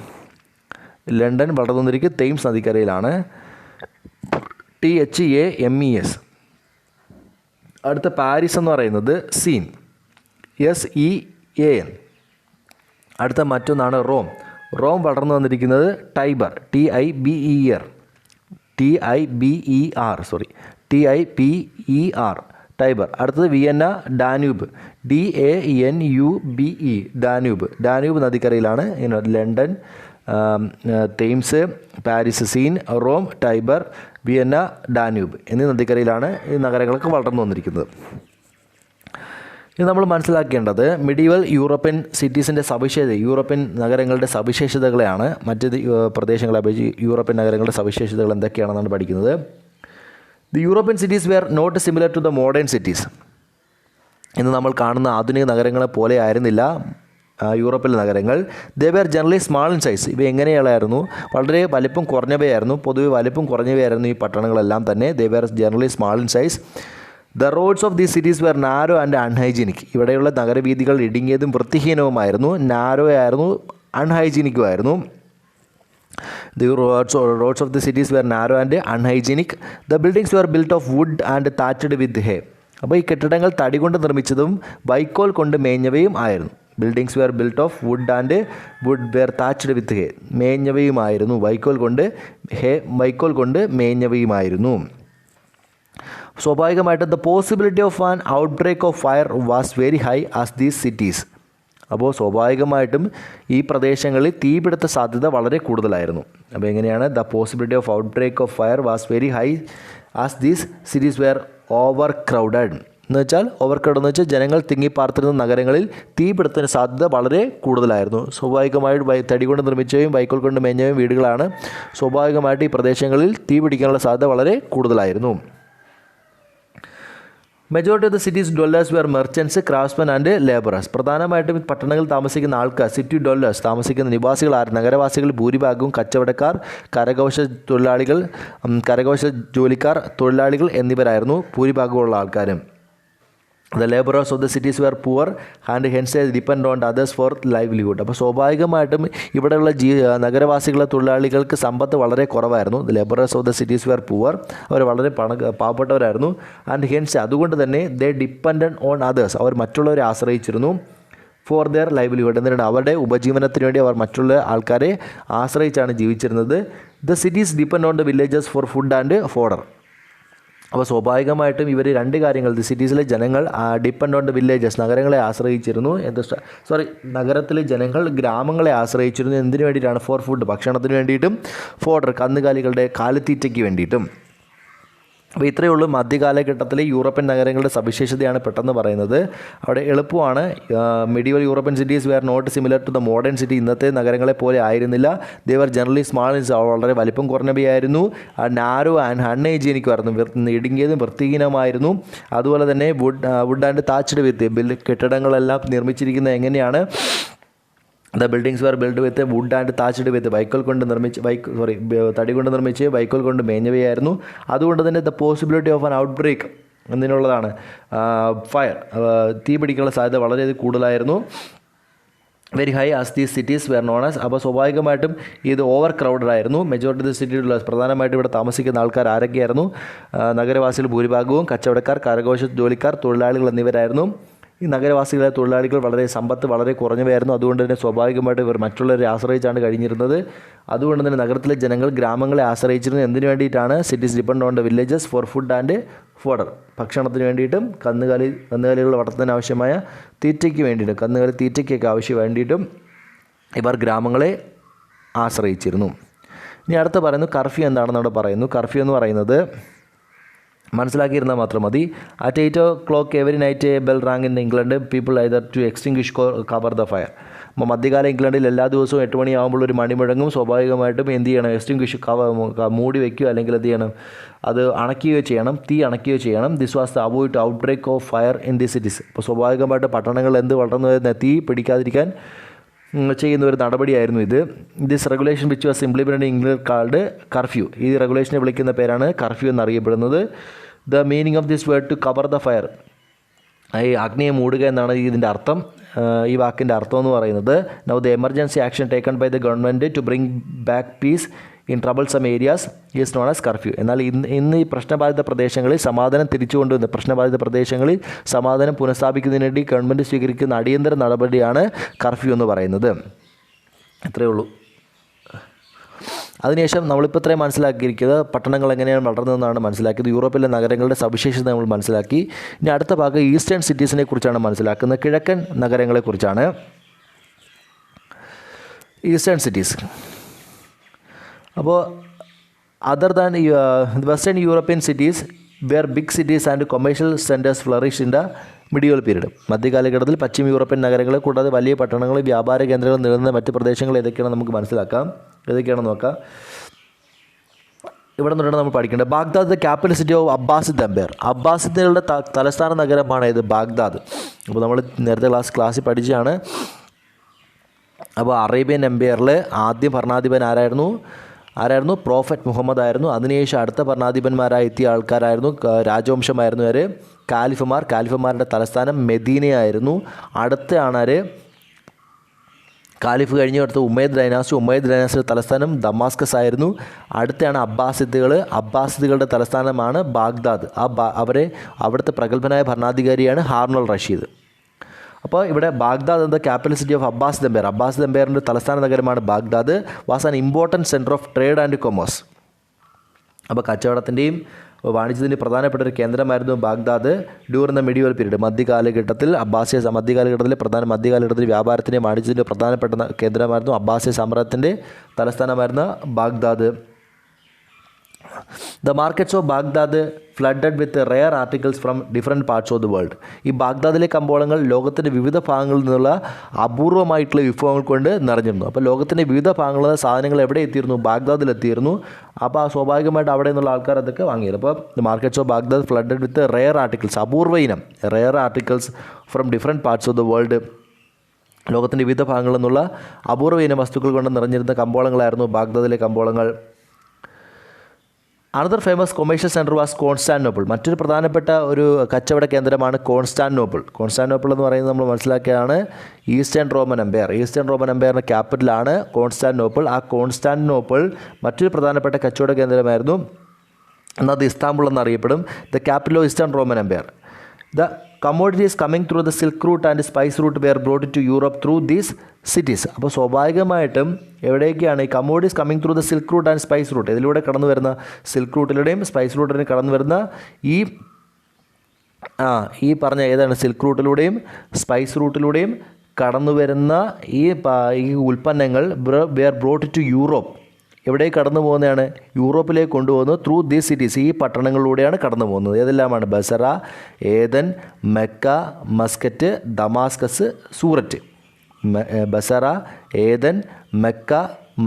ലണ്ടൻ വളർന്നു വന്നിരിക്കുന്നത് തെയിംസ് നദിക്കരയിലാണ്. THAMES. അടുത്ത പാരീസ് എന്ന് പറയുന്നത് SEAN. SEAN. അടുത്ത മറ്റൊന്നാണ് റോം. റോം വളർന്നു വന്നിരിക്കുന്നത് ടൈബർ. TIBER. ടൈബർ. അടുത്തത് വിയന്ന, ഡാന്യൂബ്. DANUBE. ഡാന്യൂബ് നദിക്കരയിലാണ്. London, Thames, Paris, Seine, Rome, Tiber, Vienna, Danube എന്നീ നദിക്കരയിലാണ് ഈ നഗരങ്ങളൊക്കെ വളർന്നു വന്നിരിക്കുന്നത്. ഇത് നമ്മൾ മനസ്സിലാക്കേണ്ടത് മിഡീവൽ യൂറോപ്യൻ സിറ്റീസിൻ്റെ യൂറോപ്യൻ നഗരങ്ങളുടെ സവിശേഷതകളെയാണ്. മറ്റ് പ്രദേശങ്ങളെ അപേക്ഷിച്ച് യൂറോപ്യൻ നഗരങ്ങളുടെ സവിശേഷതകൾ എന്തൊക്കെയാണെന്നാണ് പഠിക്കുന്നത്. The European cities were not similar to the modern cities. ഇന്ന് നമ്മൾ കാണുന്ന ആധുനിക നഗരങ്ങളെ പോലെ ആയിരുന്നില്ല യൂറോപ്പിലെ നഗരങ്ങൾ. They were generally small in size. ഇവ എങ്ങനെയുള്ളായിരുന്നു? വളരെ വലിപ്പം കുറഞ്ഞവയായിരുന്നു. പൊതുവെ വലിപ്പം കുറഞ്ഞവയായിരുന്നു ഈ പട്ടണങ്ങളെല്ലാം തന്നെ. They were generally small in size. The roads of the cities were narrow and unhygienic. ഇവിടെയുള്ള നഗരവീഥികൾ ഇടുങ്ങിയതും വൃത്തിഹീനവുമായിരുന്നു. നാരോ ആയിരുന്നു, അൺഹൈജീനിക്കും ആയിരുന്നു. The roads of the cities were narrow and unhygienic. The buildings were built of wood and thatched with hay. അപ്പോൾ ഈ കെട്ടിടങ്ങൾ തടി കൊണ്ട് നിർമ്മിച്ചതും വൈക്കോൽ കൊണ്ട് മേഞ്ഞവയും ആയിരുന്നു. Buildings were built of wood and wood were thatched with hay. മേഞ്ഞവയുമായിരുന്നു, വൈക്കോൽ കൊണ്ട് മേഞ്ഞവയുമായിരുന്നു. സ്വാഭാവികമായിട്ടും the possibility of an outbreak of fire was very high as these cities. അപ്പോൾ സ്വാഭാവികമായിട്ടും ഈ പ്രദേശങ്ങളിൽ തീപിടുത്ത സാധ്യത വളരെ കൂടുതലായിരുന്നു. അപ്പോൾ എങ്ങനെയാണ്? The possibility of outbreak of fire was very high as these cities were overcrowded. എന്ന് വെച്ചാൽ ഓവർ ക്രൗഡ് എന്ന് വെച്ചാൽ ജനങ്ങൾ തിങ്ങിപ്പാർത്തിരുന്ന നഗരങ്ങളിൽ തീപിടുത്തത്തിന് സാധ്യത വളരെ കൂടുതലായിരുന്നു. സ്വാഭാവികമായിട്ട് തടി കൊണ്ട് നിർമ്മിച്ചവയും വൈക്കോൽ കൊണ്ട് മേഞ്ഞവയും വീടുകളാണ്. സ്വാഭാവികമായിട്ട് ഈ പ്രദേശങ്ങളിൽ തീ പിടിക്കാനുള്ള സാധ്യത വളരെ കൂടുതലായിരുന്നു. Majority of the cities dwellers were merchants, craftsmen and labourers. പ്രധാനമായിട്ടും പട്ടണങ്ങളിൽ താമസിക്കുന്ന ആൾക്കാർ, സിറ്റി ഡ്വല്ലേഴ്സ് താമസിക്കുന്ന നിവാസികൾ നഗരവാസികൾ ഭൂരിഭാഗവും കച്ചവടക്കാർ, കരകൗശല ജോലിക്കാർ, തൊഴിലാളികൾ എന്നിവരായിരുന്നു ഭൂരിഭാഗമുള്ള ആൾക്കാരും. The laborers of the cities were poor and hence they depend on others for livelihood. അപ്പോൾ സ്വാഭാവികമായിട്ടും ഇവിടെയുള്ള നഗരവാസികളെ തൊഴിലാളികൾക്ക് സമ്പത്ത് വളരെ കുറവായിരുന്നു. The laborers of the cities were poor, അവർ വളരെ പാവപ്പെട്ടവരായിരുന്നു. ആൻഡ് ഹെൻസ് അതുകൊണ്ട് തന്നെ they depended on others, അവർ മറ്റുള്ളവരെ ആശ്രയിച്ചിരുന്നു. ഫോർ ദെയർ ലൈവ്ലിഹുഡ്, എന്നിട്ട് അവരുടെ ഉപജീവനത്തിന് വേണ്ടി അവർ മറ്റുള്ള ആൾക്കാരെ ആശ്രയിച്ചാണ് ജീവിച്ചിരുന്നത്. The cities depend on the villages for food and fodder. അപ്പോൾ സ്വാഭാവികമായിട്ടും ഇവർ രണ്ട് കാര്യങ്ങൾ, സിറ്റീസിലെ ജനങ്ങൾ ഡിപ്പെൻഡ് ഓൺ ദ വില്ലേജസ്, നഗരങ്ങളെ ആശ്രയിച്ചിരുന്നു. നഗരത്തിലെ ജനങ്ങൾ ഗ്രാമങ്ങളെ ആശ്രയിച്ചിരുന്നു. എന്തിനു വേണ്ടിയിട്ടാണ്? ഫോർ ഫുഡ്, ഭക്ഷണത്തിന് വേണ്ടിയിട്ടും, ഫോഡർ, കന്നുകാലികളുടെ കാലിത്തീറ്റയ്ക്ക് വേണ്ടിയിട്ടും. അപ്പോൾ ഇത്രയേ ഉള്ളൂ മധ്യകാലഘട്ടത്തിലെ യൂറോപ്യൻ നഗരങ്ങളുടെ സവിശേഷതയാണ് പെട്ടെന്ന് പറയുന്നത്. അവിടെ എളുപ്പമാണ്. Medieval European cities were not similar to the modern city. ഇന്നത്തെ നഗരങ്ങളെ പോലെ ആയിരുന്നില്ല. ദേ വർ ജനറലി സ്മാൾ, വളരെ വലിപ്പം കുറഞ്ഞവയായിരുന്നു. നാരോ ആൻഡ് അൺഹൈജീനിക് ആയിരുന്നു, ഇടുങ്ങിയതും വൃത്തിഹീനമായിരുന്നു. അതുപോലെ തന്നെ വുഡ് ആൻഡ് താച്ച്ഡ് വിത്ത്, കെട്ടിടങ്ങളെല്ലാം നിർമ്മിച്ചിരിക്കുന്നത് എങ്ങനെയാണ്? The buildings were build with wood and thatched with, തടി കൊണ്ട് നിർമ്മിച്ച് വൈക്കോൽ കൊണ്ട് മേഞ്ഞവയായിരുന്നു. അതുകൊണ്ട് തന്നെ the possibility of an outbreak എന്തിനുള്ളതാണ്? ഫയർ, തീ പിടിക്കാനുള്ള സാധ്യത വളരെയധികം കൂടുതലായിരുന്നു. Very high as these cities were known as. അപ്പോൾ സ്വാഭാവികമായിട്ടും ഇത് ഓവർ ക്രൗഡഡ് ആയിരുന്നു. മെജോറിറ്റി ഓഫ് ദി സിറ്റിയിലുള്ള പ്രധാനമായിട്ടും ഇവിടെ താമസിക്കുന്ന ആൾക്കാർ ആരൊക്കെയായിരുന്നു? നഗരവാസികൾ ഭൂരിഭാഗവും കച്ചവടക്കാർ, കരകൗശല ജോലിക്കാർ, തൊഴിലാളികൾ എന്നിവരായിരുന്നു. ഈ നഗരവാസികളെ തൊഴിലാളികൾ സമ്പത്ത് വളരെ കുറഞ്ഞവയായിരുന്നു. അതുകൊണ്ട് തന്നെ സ്വാഭാവികമായിട്ട് ഇവർ മറ്റുള്ളവരെ ആശ്രയിച്ചാണ് കഴിഞ്ഞിരുന്നത്. അതുകൊണ്ട് തന്നെ നഗരത്തിലെ ജനങ്ങൾ ഗ്രാമങ്ങളെ ആശ്രയിച്ചിരുന്നത് എന്തിനു വേണ്ടിയിട്ടാണ്? Cities depend on the villages for food and fodder, ഭക്ഷണത്തിന് വേണ്ടിയിട്ടും കന്നുകാലികൾ വളർത്തുന്നതിന് ആവശ്യമായ തീറ്റയ്ക്ക് വേണ്ടിയിട്ടും, കന്നുകാലി തീറ്റയ്ക്കൊക്കെ ആവശ്യം വേണ്ടിയിട്ടും ഇവർ ഗ്രാമങ്ങളെ ആശ്രയിച്ചിരുന്നു. ഇനി അടുത്ത പറയുന്നു കർഫ്യൂ എന്താണെന്ന് അവിടെ പറയുന്നു. കർഫ്യൂ എന്ന് പറയുന്നത് മനസ്സിലാക്കിയിരുന്നാൽ മാത്രം മതി. At 8 o'clock every night a bell rang in England, people either to extinguish cover the fire. അപ്പോൾ മധ്യകാല ഇംഗ്ലണ്ടിൽ എല്ലാ ദിവസവും 8 മണിയാകുമ്പോൾ ഒരു മണി മുഴങ്ങും. സ്വാഭാവികമായിട്ടും എന്ത് ചെയ്യണം? എക്സ്റ്റിംഗ്വിഷ് മൂടി വയ്ക്കുകയോ അല്ലെങ്കിൽ എന്ത് ചെയ്യണം? അത് അണയ്ക്കുകയോ ചെയ്യണം, തീ അണയ്ക്കുകയോ ചെയ്യണം. This was the avoid to outbreak of fire in the cities. അപ്പോൾ സ്വാഭാവികമായിട്ട് പട്ടണങ്ങളിൽ എന്ത് വളർന്നു വരുന്ന തീ പിടിക്കാതിരിക്കാൻ ചെയ്യുന്ന ഒരു നടപടിയായിരുന്നു ഇത്. This regulation which was implemented in England called curfew. ഈ റെഗുലേഷനെ വിളിക്കുന്ന പേരാണ് കർഫ്യൂ എന്നറിയപ്പെടുന്നത്. The meaning of this word to cover the fire, ഈ അഗ്നിയെ മൂടുക എന്നാണ് ഇതിൻ്റെ അർത്ഥം. ഈ വാക്കിൻ്റെ അർത്ഥം എന്ന് പറയുന്നത് now the emergency action taken by the government to bring back peace in troublesome areas is known as curfew. എന്നാൽ ഇന്ന് ഈ പ്രശ്നബാധിത പ്രദേശങ്ങളിൽ സമാധാനം പുനഃസ്ഥാപിക്കുന്നതിന് വേണ്ടി ഗവൺമെൻറ് സ്വീകരിക്കുന്ന അടിയന്തര നടപടിയാണ് കർഫ്യൂ എന്ന് പറയുന്നത്. ഇത്രയേ ഉള്ളൂ. അതിനുശേഷം നമ്മളിപ്പോൾ ഇത്രയും മനസ്സിലാക്കിയിരിക്കുന്നത് പട്ടണങ്ങൾ എങ്ങനെയാണ് വളർന്നതെന്നാണ് മനസ്സിലാക്കിയത്. യൂറോപ്പിലെ നഗരങ്ങളുടെ സവിശേഷത നമ്മൾ മനസ്സിലാക്കി. ഇനി അടുത്ത ഭാഗം ഈസ്റ്റേൺ സിറ്റീസിനെ കുറിച്ചാണ് മനസ്സിലാക്കുന്നത്. കിഴക്കൻ നഗരങ്ങളെക്കുറിച്ചാണ്. Eastern cities. അപ്പോൾ other than western European cities were big cities and commercial centres flourish in the medieval period. മധ്യകാലഘട്ടത്തിൽ പശ്ചിമ യൂറോപ്യൻ നഗരങ്ങൾ കൂടാതെ വലിയ പട്ടണങ്ങൾ, വ്യാപാര കേന്ദ്രങ്ങൾ നിലനിന്ന മറ്റ് പ്രദേശങ്ങൾ ഏതൊക്കെയാണെന്ന് നമുക്ക് മനസ്സിലാക്കാം. ഏതൊക്കെയാണെന്ന് നോക്കാം. ഇവിടെ നിന്നാണ് നമ്മൾ പഠിക്കേണ്ടത്. Baghdad the capital city of Abbasid Empire. അബ്ബാസിദുകളുടെ തലസ്ഥാന നഗരമാണ് ഇത് ബാഗ്ദാദ്. അപ്പോൾ നമ്മൾ നേരത്തെ ക്ലാസ്സിൽ പഠിച്ചതാണ്. അപ്പോൾ അറേബ്യൻ എംപയറിൽ ആദ്യം ഭരണാധിപൻ ആരായിരുന്നു? പ്രോഫറ്റ് മുഹമ്മദ് ആയിരുന്നു. അതിനുശേഷം അടുത്ത ഭരണാധിപന്മാരായി എത്തിയ ആൾക്കാരായിരുന്നു, രാജവംശമായിരുന്നു അവർ കാലിഫന്മാരുടെ തലസ്ഥാനം മെദീനയായിരുന്നു. അടുത്തയാണ് കാലിഫ് കഴിഞ്ഞ അടുത്ത് ഉമയ്യദ് ഡൈനാസിയുടെ തലസ്ഥാനം ദമാസ്കസ് ആയിരുന്നു. അടുത്താണ് അബ്ബാസിദുകളുടെ തലസ്ഥാനമാണ് ബാഗ്ദാദ്. അവിടുത്തെ പ്രഗത്ഭനായ ഭരണാധികാരിയാണ് ഹാറൂൺ അൽ റഷീദ്. അപ്പോൾ ഇവിടെ ബാഗ്ദാദ് എന്ന capital city of Abbas Empire, Abbas എംപയറിൻ്റെ തലസ്ഥാന നഗരമാണ് Baghdad. Was an important centre of trade and commerce. അപ്പോൾ കച്ചവടത്തിൻ്റെയും വാണിജ്യത്തിൻ്റെ പ്രധാനപ്പെട്ട ഒരു കേന്ദ്രമായിരുന്നു Baghdad during the medieval period. മധ്യകാലഘട്ടത്തിൽ മധ്യകാലഘട്ടത്തിൽ വ്യാപാരത്തിൻ്റെയും വാണിജ്യത്തിൻ്റെ പ്രധാനപ്പെട്ട കേന്ദ്രമായിരുന്നു അബ്ബാസിയ സാമ്രാജ്യത്തിൻ്റെ തലസ്ഥാനമായിരുന്ന Baghdad. The markets of Baghdad flooded with rare articles from different parts of the world. ഈ ബാഗ്ദാദിലെ കമ്പോളങ്ങൾ ലോകത്തിൻ്റെ വിവിധ ഭാഗങ്ങളിൽ നിന്നുള്ള അപൂർവമായിട്ടുള്ള വിഭവങ്ങൾ കൊണ്ട് നിറഞ്ഞിരുന്നു. അപ്പോൾ ലോകത്തിൻ്റെ വിവിധ ഭാഗങ്ങളിൽ നിന്ന് സാധനങ്ങൾ എവിടെ എത്തിയിരുന്നു? ബാഗ്ദാദിലെത്തിയിരുന്നു. അപ്പോൾ സ്വാഭാവികമായിട്ട് അവിടെ നിന്നുള്ള ആൾക്കാർ അതൊക്കെ വാങ്ങിയത്. അപ്പോൾ markets of Baghdad flooded with rare articles, അപൂർവ ഇനം rare articles from different parts of the world. ലോകത്തിൻ്റെ വിവിധ ഭാഗങ്ങളിൽ നിന്നുള്ള അപൂർവ ഇനം വസ്തുക്കൾ കൊണ്ട് നിറഞ്ഞിരുന്ന കമ്പോളങ്ങളായിരുന്നു ബാഗ്ദാദിലെ കമ്പോളങ്ങൾ. Another famous commercial centre was Constantinople. മറ്റൊരു പ്രധാനപ്പെട്ട ഒരു കച്ചവട കേന്ദ്രമാണ് കോൺസ്റ്റാന്റിനോപ്പിൾ. കോൺസ്റ്റാന്റിനോപ്പിൾ എന്ന് പറയുന്നത് നമ്മൾ മനസ്സിലാക്കിയാണ് Eastern Roman Empire. Eastern Roman എംപയറിൻ്റെ ക്യാപിറ്റലാണ് കോൺസ്റ്റാന്റിനോപ്പിൾ. ആ കോൺസ്റ്റാന്റിനോപ്പിൾ മറ്റൊരു പ്രധാനപ്പെട്ട കച്ചവട കേന്ദ്രമായിരുന്നു. എന്നത് ഇസ്താംബുൾ എന്നറിയപ്പെടും. The capital of Eastern Roman Empire. The commodities coming through the Silk Route and Spice Route were brought to Europe through these cities. അപ്പോൾ സ്വാഭാവികമായിട്ടും എവിടേക്കാണ് ഈ commodities coming through the silk route and spice route, ഇതിലൂടെ കടന്നു വരുന്ന silk റൂട്ടിലൂടെയും spice റൂട്ടിലും കടന്നു വരുന്ന ഈ പറഞ്ഞ ഏതാണ് സിൽക്ക് റൂട്ടിലൂടെയും സ്പൈസ് റൂട്ടിലൂടെയും കടന്നു വരുന്ന ഈ ഉൽപ്പന്നങ്ങൾ വേർ ബ്രോട്ട് ടു യൂറോപ്പ്. എവിടെ കടന്നു പോകുന്നതാണ്? യൂറോപ്പിലേക്ക് കൊണ്ടുപോകുന്നത് ത്രൂ ദീസ് സിറ്റീസ്, ഈ പട്ടണങ്ങളിലൂടെയാണ് കടന്നു പോകുന്നത്. ഏതെല്ലാമാണ്? Basra, Aden, Mecca, Muscat, Damascus, Surat. Basra, Aden, Mecca,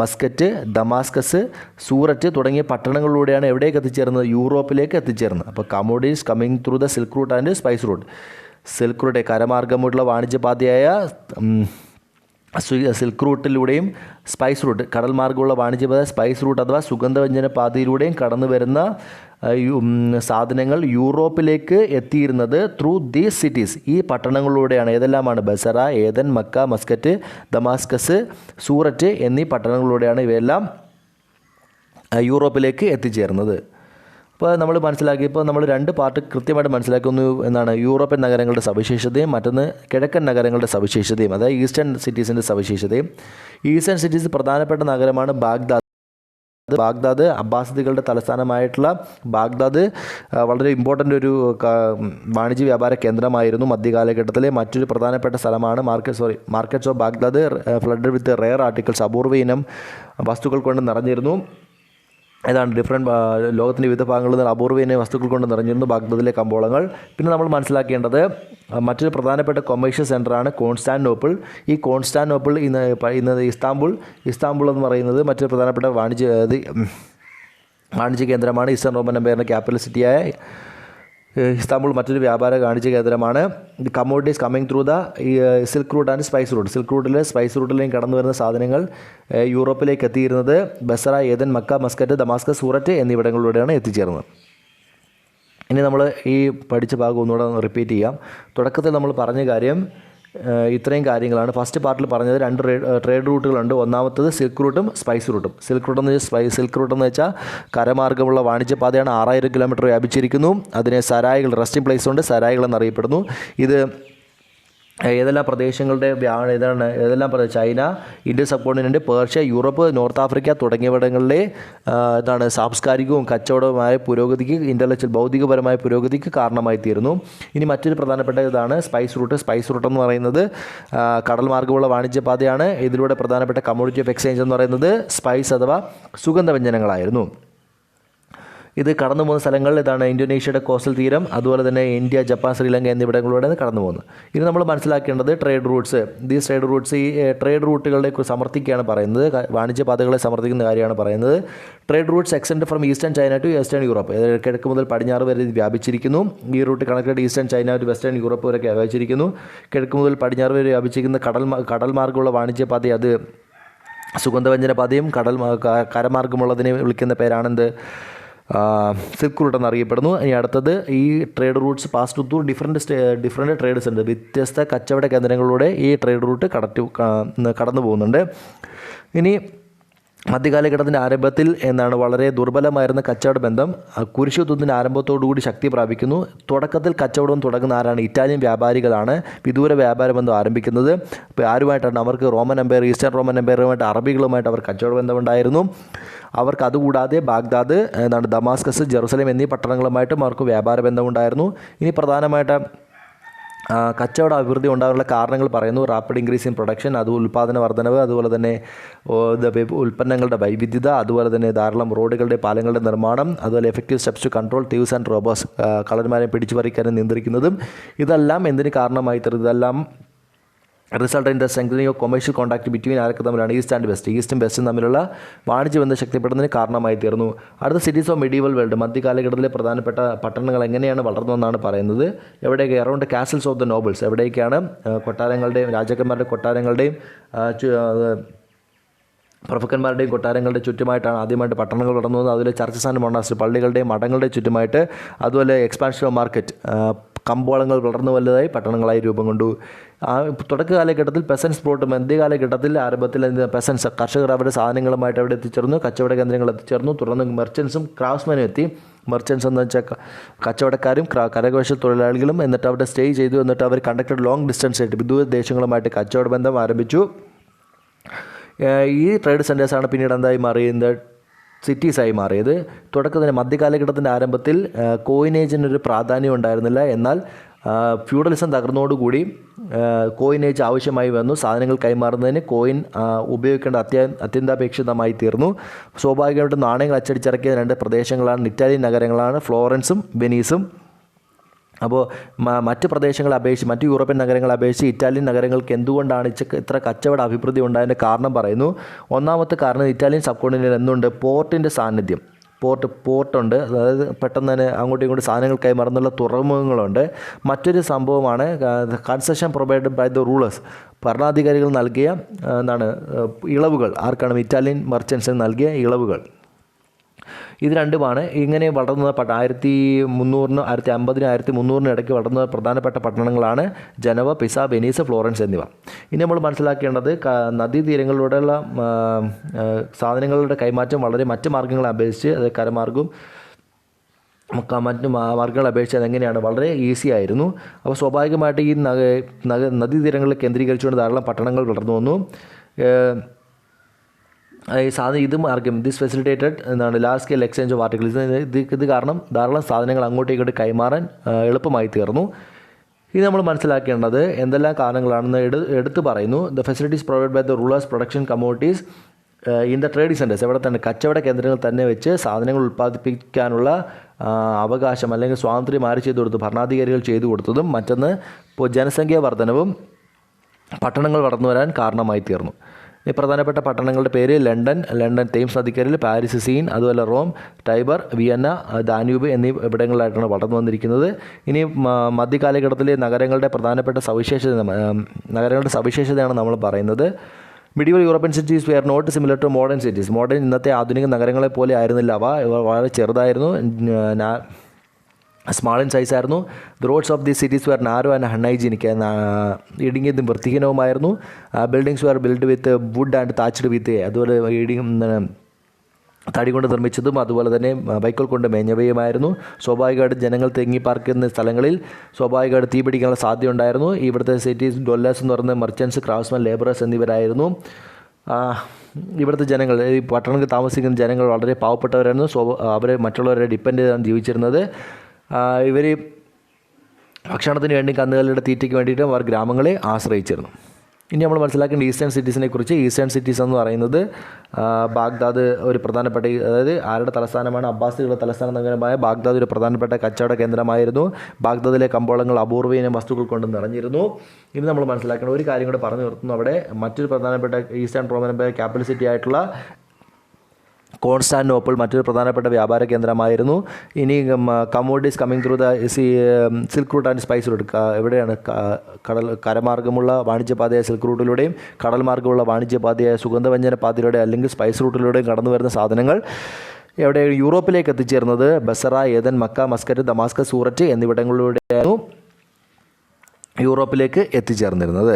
Muscat, Damascus, Surat തുടങ്ങിയ പട്ടണങ്ങളിലൂടെയാണ് എവിടേക്ക് എത്തിച്ചേർന്നത്? യൂറോപ്പിലേക്ക് എത്തിച്ചേർന്നത്. അപ്പോൾ commodities coming through the silk route and spice route. Silk route കരമാർഗമുള്ള വാണിജ്യപാതയായ സിൽക്ക് റൂട്ടിലൂടെയും സ്പൈസ് റൂട്ട് കടൽ മാർഗമുള്ള വാണിജ്യപാത സ്പൈസ് റൂട്ട് അഥവാ സുഗന്ധവ്യഞ്ജന പാതയിലൂടെയും കടന്നു വരുന്ന സാധനങ്ങൾ യൂറോപ്പിലേക്ക് എത്തിയിരുന്നത് ത്രൂ ദീസ് സിറ്റീസ്, ഈ പട്ടണങ്ങളിലൂടെയാണ്. ഏതെല്ലാമാണ്? Basra, Aden, Mecca, Muscat, Damascus, Surat എന്നീ പട്ടണങ്ങളിലൂടെയാണ് ഇവയെല്ലാം യൂറോപ്പിലേക്ക് എത്തിച്ചേർന്നത്. ഇപ്പോൾ നമ്മൾ മനസ്സിലാക്കിയപ്പോൾ നമ്മൾ രണ്ട് പാർട്ട് കൃത്യമായിട്ട് മനസ്സിലാക്കുന്നു എന്നാണ് യൂറോപ്യൻ നഗരങ്ങളുടെ സവിശേഷതയും മറ്റൊന്ന് കിഴക്കൻ നഗരങ്ങളുടെ സവിശേഷതയും, അതായത് ഈസ്റ്റേൺ സിറ്റീസിൻ്റെ സവിശേഷതയും. ഈസ്റ്റേൺ സിറ്റീസ് പ്രധാനപ്പെട്ട നഗരമാണ് ബാഗ്ദാദ്. ബാഗ്ദാദ് അബ്ബാസിദികളുടെ തലസ്ഥാനമായിട്ടുള്ള ബാഗ്ദാദ് വളരെ ഇമ്പോർട്ടൻ്റ് ഒരു വാണിജ്യ വ്യാപാര കേന്ദ്രമായിരുന്നു മധ്യകാലഘട്ടത്തിലെ. മറ്റൊരു പ്രധാനപ്പെട്ട സ്ഥലമാണ് markets of Baghdad flooded with rare articles, അപൂർവ ഇനം വസ്തുക്കൾ കൊണ്ട് നിറഞ്ഞിരുന്നു. ഏതാണ് ലോകത്തിൻ്റെ വിവിധ ഭാഗങ്ങളിൽ നിന്ന് അപൂർവീന വസ്തുക്കൾ കൊണ്ട് നിറഞ്ഞിരുന്നു ബാഗ്ദാദിലെ കമ്പോളങ്ങൾ. പിന്നെ നമ്മൾ മനസ്സിലാക്കേണ്ടത് മറ്റൊരു പ്രധാനപ്പെട്ട കൊമേഴ്ഷ്യൽ സെൻ്ററാണ് കോൺസ്റ്റാന്റിനോപ്പിൾ. ഈ കോൺസ്റ്റാന്റിനോപ്പിൾ ഇന്ന് ഇസ്താംബുൾ എന്ന് പറയുന്നത് മറ്റൊരു പ്രധാനപ്പെട്ട വാണിജ്യ കേന്ദ്രമാണ്. ഈസ്റ്റേൺ റോമൻ എംപയറിൻ്റെ ക്യാപിറ്റൽ സിറ്റിയായ ഇസ്താംബുൾ മറ്റൊരു വ്യാപാര വാണിജ്യ കേന്ദ്രമാണ്. The commodities coming through the silk route and spice route. Silk റൂട്ടിലെ സ്പൈസ് റൂട്ടിലേയും കടന്നു വരുന്ന സാധനങ്ങൾ യൂറോപ്പിലേക്ക് എത്തിയിരുന്നത് Basra, Aden, Mecca, Muscat, Damascus, Surat എന്നിവിടങ്ങളിലൂടെയാണ് എത്തിച്ചേർന്നത്. ഇനി നമ്മൾ ഈ പഠിച്ച ഭാഗം ഒന്നുകൂടെ റിപ്പീറ്റ് ചെയ്യാം. തുടക്കത്തിൽ നമ്മൾ പറഞ്ഞ കാര്യം ഇത്രയും കാര്യങ്ങളാണ്. ഫസ്റ്റ് പാർട്ടിൽ പറഞ്ഞത് രണ്ട് ട്രേഡ് റൂട്ടുകളുണ്ട്. ഒന്നാമത്തത് സിൽക്ക് റൂട്ടും സ്പൈസ് റൂട്ടും. സിൽക്ക് റൂട്ട് എന്ന് വെച്ചാൽ കരമാർഗമുള്ള വാണിജ്യപാതയാണ്. 6000 കിലോമീറ്റർ വ്യാപിച്ചിരിക്കുന്നു. അതിനെ സരായികൾ, റെസ്റ്റിംഗ് പ്ലേസ് കൊണ്ട് സരായികൾ എന്നറിയപ്പെടുന്നു. ഇത് ഏതെല്ലാം പ്രദേശങ്ങളുടെ ഏതെല്ലാം China, Indian subcontinent, Persia, Europe, North Africa തുടങ്ങിയവിടങ്ങളിലെ സാംസ്കാരികവും കച്ചവടവുമായ പുരോഗതിക്ക്, ഭൗതികപരമായ പുരോഗതിക്ക് കാരണമായി തീരുന്നു. ഇനി മറ്റൊരു പ്രധാനപ്പെട്ട ഇതാണ് സ്പൈസ് റൂട്ട്. സ്പൈസ് റൂട്ട് എന്ന് പറയുന്നത് കടൽ മാർഗമുള്ള വാണിജ്യപാതയാണ്. ഇതിലൂടെ പ്രധാനപ്പെട്ട കമ്മോഡിറ്റി ഓഫ് എക്സ്ചേഞ്ച് എന്ന് പറയുന്നത് സ്പൈസ് അഥവാ സുഗന്ധവ്യഞ്ജനങ്ങളായിരുന്നു. ഇത് കടന്നു പോകുന്ന സ്ഥലങ്ങൾ ഇതാണ് ഇന്തോനേഷ്യയുടെ കോസ്റ്റൽ തീരം, അതുപോലെ തന്നെ ഇന്ത്യ, ജപ്പാൻ, ശ്രീലങ്ക എന്നിവിടങ്ങളിലൂടെയാണ് കടന്നു പോകുന്നത്. ഇനി നമ്മൾ മനസ്സിലാക്കേണ്ടത് ട്രേഡ് റൂട്ട്സ്. ഈ ട്രേഡ് റൂട്ടുകളെ സമർത്ഥിക്കുകയാണ് പറയുന്നത്, വാണിജ്യപാതകളെ സമർത്ഥിക്കുന്ന കാര്യമാണ് പറയുന്നത്. Trade routes extend from eastern China to western Europe. കിഴക്ക് മുതൽ പടിഞ്ഞാറ് വരെ വ്യാപിച്ചിരിക്കുന്നു. ഈ route connected eastern China to western Europe വരെ വ്യാപിച്ചിരിക്കുന്നു. കിഴക്ക് മുതൽ പടിഞ്ഞാറ് വരെ വ്യാപിച്ചിരിക്കുന്ന കടൽ മാർഗമുള്ള വാണിജ്യപാത അത് സുഗന്ധവ്യഞ്ജന പാതയും കരമാർഗമുള്ളതിനെ വിളിക്കുന്ന പേരാണെന്ത്? സിൽക്ക് റൂട്ട് എന്നറിയപ്പെടുന്നു. ഇനി അടുത്തത് ഈ trade routes pass to different trade centre. വ്യത്യസ്ത കച്ചവട കേന്ദ്രങ്ങളിലൂടെ ഈ ട്രേഡ് റൂട്ട് കടന്നു പോകുന്നുണ്ട്. ഇനി മധ്യകാലഘട്ടത്തിൻ്റെ ആരംഭത്തിൽ എന്നാണ് വളരെ ദുർബലമായിരുന്ന കച്ചവട ബന്ധം കുരിശുയുദ്ധത്തിൻ്റെ ആരംഭത്തോടുകൂടി ശക്തി പ്രാപിക്കുന്നു. തുടക്കത്തിൽ കച്ചവടം തുടങ്ങുന്ന ആരാണ്? ഇറ്റാലിയൻ വ്യാപാരികളാണ് വിദൂര വ്യാപാര ബന്ധം ആരംഭിക്കുന്നത്. അപ്പോൾ ആരുമായിട്ടാണ്? അവർക്ക് റോമൻ എംപയർ, ഈസ്റ്റേൺ റോമൻ എംപയറുമായിട്ട്, അറബികളുമായിട്ട് അവർ കച്ചവട ബന്ധമുണ്ടായിരുന്നു. അവർക്ക് അതുകൂടാതെ ബാഗ്ദാദ്, ദമാസ്കസ്, ജെറുസലേം എന്നീ പട്ടണങ്ങളുമായിട്ടും അവർക്ക് വ്യാപാര ബന്ധമുണ്ടായിരുന്നു. ഇനി പ്രധാനമായിട്ട് കച്ചവട അഭിവൃദ്ധി ഉണ്ടാകാനുള്ള കാരണങ്ങൾ പറയുന്നു. റാപ്പിഡ് ഇൻക്രീസ് ഇൻ പ്രൊഡക്ഷൻ, അത് ഉൽപ്പാദന വർധനവ്, അതുപോലെ തന്നെ ഉൽപ്പന്നങ്ങളുടെ വൈവിധ്യത, അതുപോലെ തന്നെ ധാരാളം റോഡുകളുടെ പാലങ്ങളുടെ നിർമ്മാണം, അതുപോലെ effective steps to control thieves and robbers, കള്ളന്മാരെ പിടിച്ചു പറിക്കാനും നിയന്ത്രിക്കുന്നതും ഇതെല്ലാം എന്തിന് കാരണമായി തീർന്നു? ഇതെല്ലാം result in the strengthening of commercial contact between ആരൊക്കെ തമ്മിലാണ്? ഈസ്റ്റ് ആൻഡ് വെസ്റ്റ്, ഈസ്റ്റും വെസ്റ്റും തമ്മിലുള്ള വാണിജ്യ ബന്ധം ശക്തിപ്പെടുന്നതിന് കാരണമായി തീർന്നു. അടുത്ത സിറ്റീസ് ഓഫ് മെഡീവൽ വേൾഡ്, മധ്യകാലഘട്ടത്തിലെ പ്രധാനപ്പെട്ട പട്ടണങ്ങൾ എങ്ങനെയാണ് വളർന്നതെന്നാണ് പറയുന്നത്. എവിടെയൊക്കെ? Around castles of the nobles, എവിടേക്കാണ്? കൊട്ടാരങ്ങളുടെയും രാജാക്കന്മാരുടെ കൊട്ടാരങ്ങളുടെയും പ്രഭുക്കന്മാരുടെയും കൊട്ടാരങ്ങളുടെ ചുറ്റുമായിട്ടാണ് ആദ്യമായിട്ട് പട്ടണങ്ങൾ വളർന്നത്. അതുപോലെ ചർച്ചസ് ആൻഡ് മൊണാസ്ട്രി, പള്ളികളുടെയും മഠങ്ങളുടെയും ചുറ്റുമായിട്ട്, അതുപോലെ എക്സ്പാൻഷൻ ഓഫ് മാർക്കറ്റ്, കമ്പോളങ്ങൾ വളർന്നു വലുതായി പട്ടണങ്ങളായി രൂപം കൊണ്ടു. തുടക്ക കാലഘട്ടത്തിൽ പെസൻസ് പ്ലോട്ട്, മധ്യകാലഘട്ടത്തിൽ ആരംഭത്തിൽ പെസൻസ് കർഷകർ അവരുടെ സാധനങ്ങളുമായിട്ട് അവിടെ എത്തിച്ചേർന്നു, കച്ചവട കേന്ദ്രങ്ങൾ എത്തിച്ചേർന്നു. തുടർന്ന് മെർച്ചൻസും ക്രാഫ്റ്റ്സ്മാനും എത്തി. മെർച്ചൻസ് എന്ന് വെച്ചാൽ കച്ചവടക്കാരും കരകൗശല തൊഴിലാളികളും. എന്നിട്ട് അവിടെ സ്റ്റേ ചെയ്തു. എന്നിട്ട് അവർ കണ്ടക്ടഡ് ലോങ് ഡിസ്റ്റൻസ് ആയിട്ട് വിദൂര ദേശങ്ങളുമായിട്ട് കച്ചവട ബന്ധം ആരംഭിച്ചു. ഈ ട്രേഡ് സെൻറ്റേഴ്സാണ് പിന്നീട് എന്തായി മാറിയത്? സിറ്റീസായി മാറിയത്. തുടക്കത്തിന് മധ്യകാലഘട്ടത്തിൻ്റെ ആരംഭത്തിൽ കോയിനേജിനൊരു പ്രാധാന്യം ഉണ്ടായിരുന്നില്ല. എന്നാൽ ഫ്യൂഡലിസം തകർന്നതോടുകൂടി കോയിനേജ് ആവശ്യമായി വന്നു. സാധനങ്ങൾ കൈമാറുന്നതിന് കോയിൻ ഉപയോഗിക്കേണ്ട അത്യന്താപേക്ഷിതമായി തീർന്നു. സ്വാഭാവികമായിട്ടും നാണയങ്ങൾ അച്ചടിച്ചിറക്കിയ രണ്ട് പ്രദേശങ്ങളാണ് ഇറ്റാലിയൻ നഗരങ്ങളാണ് ഫ്ലോറൻസും വെനീസും. അപ്പോൾ മറ്റ് പ്രദേശങ്ങളെ അപേക്ഷിച്ച്, മറ്റ് യൂറോപ്യൻ നഗരങ്ങളെ അപേക്ഷിച്ച് ഇറ്റാലിയൻ നഗരങ്ങൾക്ക് എന്തുകൊണ്ടാണ് ഇത്ര കച്ചവട അഭിവൃദ്ധി ഉണ്ടായതിൻ്റെ കാരണം പറയുന്നു. ഒന്നാമത്തെ കാരണം ഇറ്റാലിയൻ സബ് കോണ്ടിനെൻ്റിൽ എന്തുണ്ട്? പോർട്ടിൻ്റെ സാന്നിധ്യം. പോർട്ടുണ്ട്, അതായത് പെട്ടെന്ന് തന്നെ അങ്ങോട്ടും ഇങ്ങോട്ടും സാധനങ്ങൾ കൈമാറുന്നുള്ള തുറമുഖങ്ങളുണ്ട്. മറ്റൊരു സംഭവമാണ് concession provided by the rulers, ഭരണാധികാരികൾ നൽകിയ ഇളവുകൾ. ആർക്കാണ്? ഇറ്റാലിയൻ മെർച്ചൻസിന് നൽകിയ ഇളവുകൾ. ഇത് രണ്ടുമാണ് ഇങ്ങനെ വളർന്ന 1300-നും 1500-നും 1300-നും ഇടയ്ക്ക് വളർന്ന പ്രധാനപ്പെട്ട പട്ടണങ്ങളാണ് ജനവ, പിസ, വെനീസ്, ഫ്ലോറൻസ് എന്നിവ. ഇനി നമ്മൾ മനസ്സിലാക്കേണ്ടത് നദീതീരങ്ങളിലൂടെയുള്ള സാധനങ്ങളുടെ കൈമാറ്റം വളരെ മറ്റ് മാർഗ്ഗങ്ങളെ അപേക്ഷിച്ച്, അത് കരമാർഗ്ഗവും മറ്റ് മാർഗ്ഗങ്ങളെ അപേക്ഷിച്ച് അതെങ്ങനെയാണ്? വളരെ ഈസി ആയിരുന്നു. അപ്പോൾ സ്വാഭാവികമായിട്ട് ഈ നദീതീരങ്ങളിൽ കേന്ദ്രീകരിച്ചുകൊണ്ട് ധാരാളം പട്ടണങ്ങൾ വളർന്നു വന്നു. ഇത് മാർഗ്ഗം this facilitated large scale exchange of articles. ഇത് കാരണം ധാരാളം സാധനങ്ങൾ അങ്ങോട്ടും ഇങ്ങോട്ട് കൈമാറാൻ എളുപ്പമായി തീർന്നു. ഇത് നമ്മൾ മനസ്സിലാക്കേണ്ടത് എന്തെല്ലാം കാരണങ്ങളാണെന്ന് എടുത്തു പറയുന്നു. The facilities provide by the rulers production commodities in the trading centres, എവിടെ തന്നെ കച്ചവട കേന്ദ്രങ്ങൾ തന്നെ വെച്ച് സാധനങ്ങൾ ഉൽപ്പാദിപ്പിക്കാനുള്ള അവകാശം അല്ലെങ്കിൽ സ്വാതന്ത്ര്യം ആര് ചെയ്തു കൊടുത്തു? ഭരണാധികാരികൾ ചെയ്തു കൊടുത്തതും. മറ്റൊന്ന് ജനസംഖ്യാ വർധനവും പട്ടണങ്ങൾ വളർന്നു വരാൻ കാരണമായി തീർന്നു. ഈ പ്രധാനപ്പെട്ട പട്ടണങ്ങളുടെ പേര് ലണ്ടൻ തേംസ് നദിക്കരയിൽ, പാരീസ് സീൻ, അതുപോലെ റോം, ടൈബർ, വിയന്ന, ദാന്യൂബ് എന്നീ ഇവിടങ്ങളിലായിട്ടാണ് വളർന്നു വന്നിരിക്കുന്നത്. ഇനി മധ്യകാലഘട്ടത്തിലെ നഗരങ്ങളുടെ സവിശേഷതയാണ് നമ്മൾ പറയുന്നത്. Medieval European cities were not similar to modern cities. ഇന്നത്തെ ആധുനിക നഗരങ്ങളെ പോലെ ആയിരുന്നില്ല അവ. വളരെ ചെറുതായിരുന്നു, സ്മാൾ ഇൻ സൈസ് ആയിരുന്നു. The roads of the cities were narrow and unhygienic, ഇടുങ്ങിയതും വൃത്തിഹീനവുമായിരുന്നു. Buildings were build with wood and thatched with, അതുപോലെ തടി കൊണ്ട് നിർമ്മിച്ചതും അതുപോലെ തന്നെ വൈക്കോൽ കൊണ്ട് മേഞ്ഞവയുമായിരുന്നു. സ്വാഭാവികമായിട്ട് ജനങ്ങൾ തിങ്ങിപ്പാർക്കുന്ന സ്ഥലങ്ങളിൽ സ്വാഭാവികമായിട്ട് തീ പിടിക്കാനുള്ള സാധ്യത ഉണ്ടായിരുന്നു. ഇവിടുത്തെ സിറ്റീസ് ഡൊല്ലേഴ്സ് എന്ന് പറയുന്നത് മെർച്ചൻസ്, ക്രാഫ്റ്റ്സ്മാൻ, ലേബറേഴ്സ് എന്നിവരായിരുന്നു. ഇവിടുത്തെ ജനങ്ങൾ, ഈ പട്ടണത്തിൽ താമസിക്കുന്ന ജനങ്ങൾ വളരെ പാവപ്പെട്ടവരായിരുന്നു. അവരെ മറ്റുള്ളവരെ ഡിപ്പെൻഡ് ചെയ്താണ് ജീവിച്ചിരുന്നത്. ഇവർ ഭക്ഷണത്തിന് വേണ്ടി, കന്നുകാലിയുടെ തീറ്റയ്ക്ക് വേണ്ടിയിട്ട് അവർ ഗ്രാമങ്ങളെ ആശ്രയിച്ചിരുന്നു. ഇനി നമ്മൾ മനസ്സിലാക്കേണ്ട ഈസ്റ്റേൺ സിറ്റീസിനെ കുറിച്ച്. ഈസ്റ്റേൺ സിറ്റീസ് എന്ന് പറയുന്നത് ബാഗ്ദാദ് ഒരു പ്രധാനപ്പെട്ട, അതായത് ആരുടെ തലസ്ഥാനമാണ്? അബ്ബാസികളുടെ തലസ്ഥാന നഗരമായ ബാഗ്ദാദ് ഒരു പ്രധാനപ്പെട്ട കച്ചവട കേന്ദ്രമായിരുന്നു. ബാഗ്ദാദിലെ കമ്പോളങ്ങൾ അപൂർവീന വസ്തുക്കൾ കൊണ്ട് നിറഞ്ഞിരുന്നു. ഇനി നമ്മൾ മനസ്സിലാക്കേണ്ട ഒരു കാര്യം കൂടെ പറഞ്ഞു നിർത്തുന്നു. അവിടെ മറ്റൊരു പ്രധാനപ്പെട്ട ഈസ്റ്റേൺ റോമൻ ക്യാപിറ്റൽ സിറ്റി ആയിട്ടുള്ള കോൺസ്റ്റാന്റിനോപ്പിൾ മറ്റൊരു പ്രധാനപ്പെട്ട വ്യാപാര കേന്ദ്രമായിരുന്നു. ഇനി commodities coming through the silk route and spice route, എവിടെയാണ്? കരമാർഗ്ഗമുള്ള വാണിജ്യപാതയായ സിൽക്ക് റൂട്ടിലൂടെയും കടൽ മാർഗ്ഗമുള്ള വാണിജ്യപാതയായ സുഗന്ധവ്യഞ്ജന പാതയിലൂടെ അല്ലെങ്കിൽ സ്പൈസ് റൂട്ടിലൂടെയും കടന്നു വരുന്ന സാധനങ്ങൾ എവിടെ? യൂറോപ്പിലേക്ക് എത്തിച്ചേർന്നത് Basra, Aden, Mecca, Muscat, Damascus, Surat എന്നിവിടങ്ങളിലൂടെയായിരുന്നു യൂറോപ്പിലേക്ക് എത്തിച്ചേർന്നിരുന്നത്.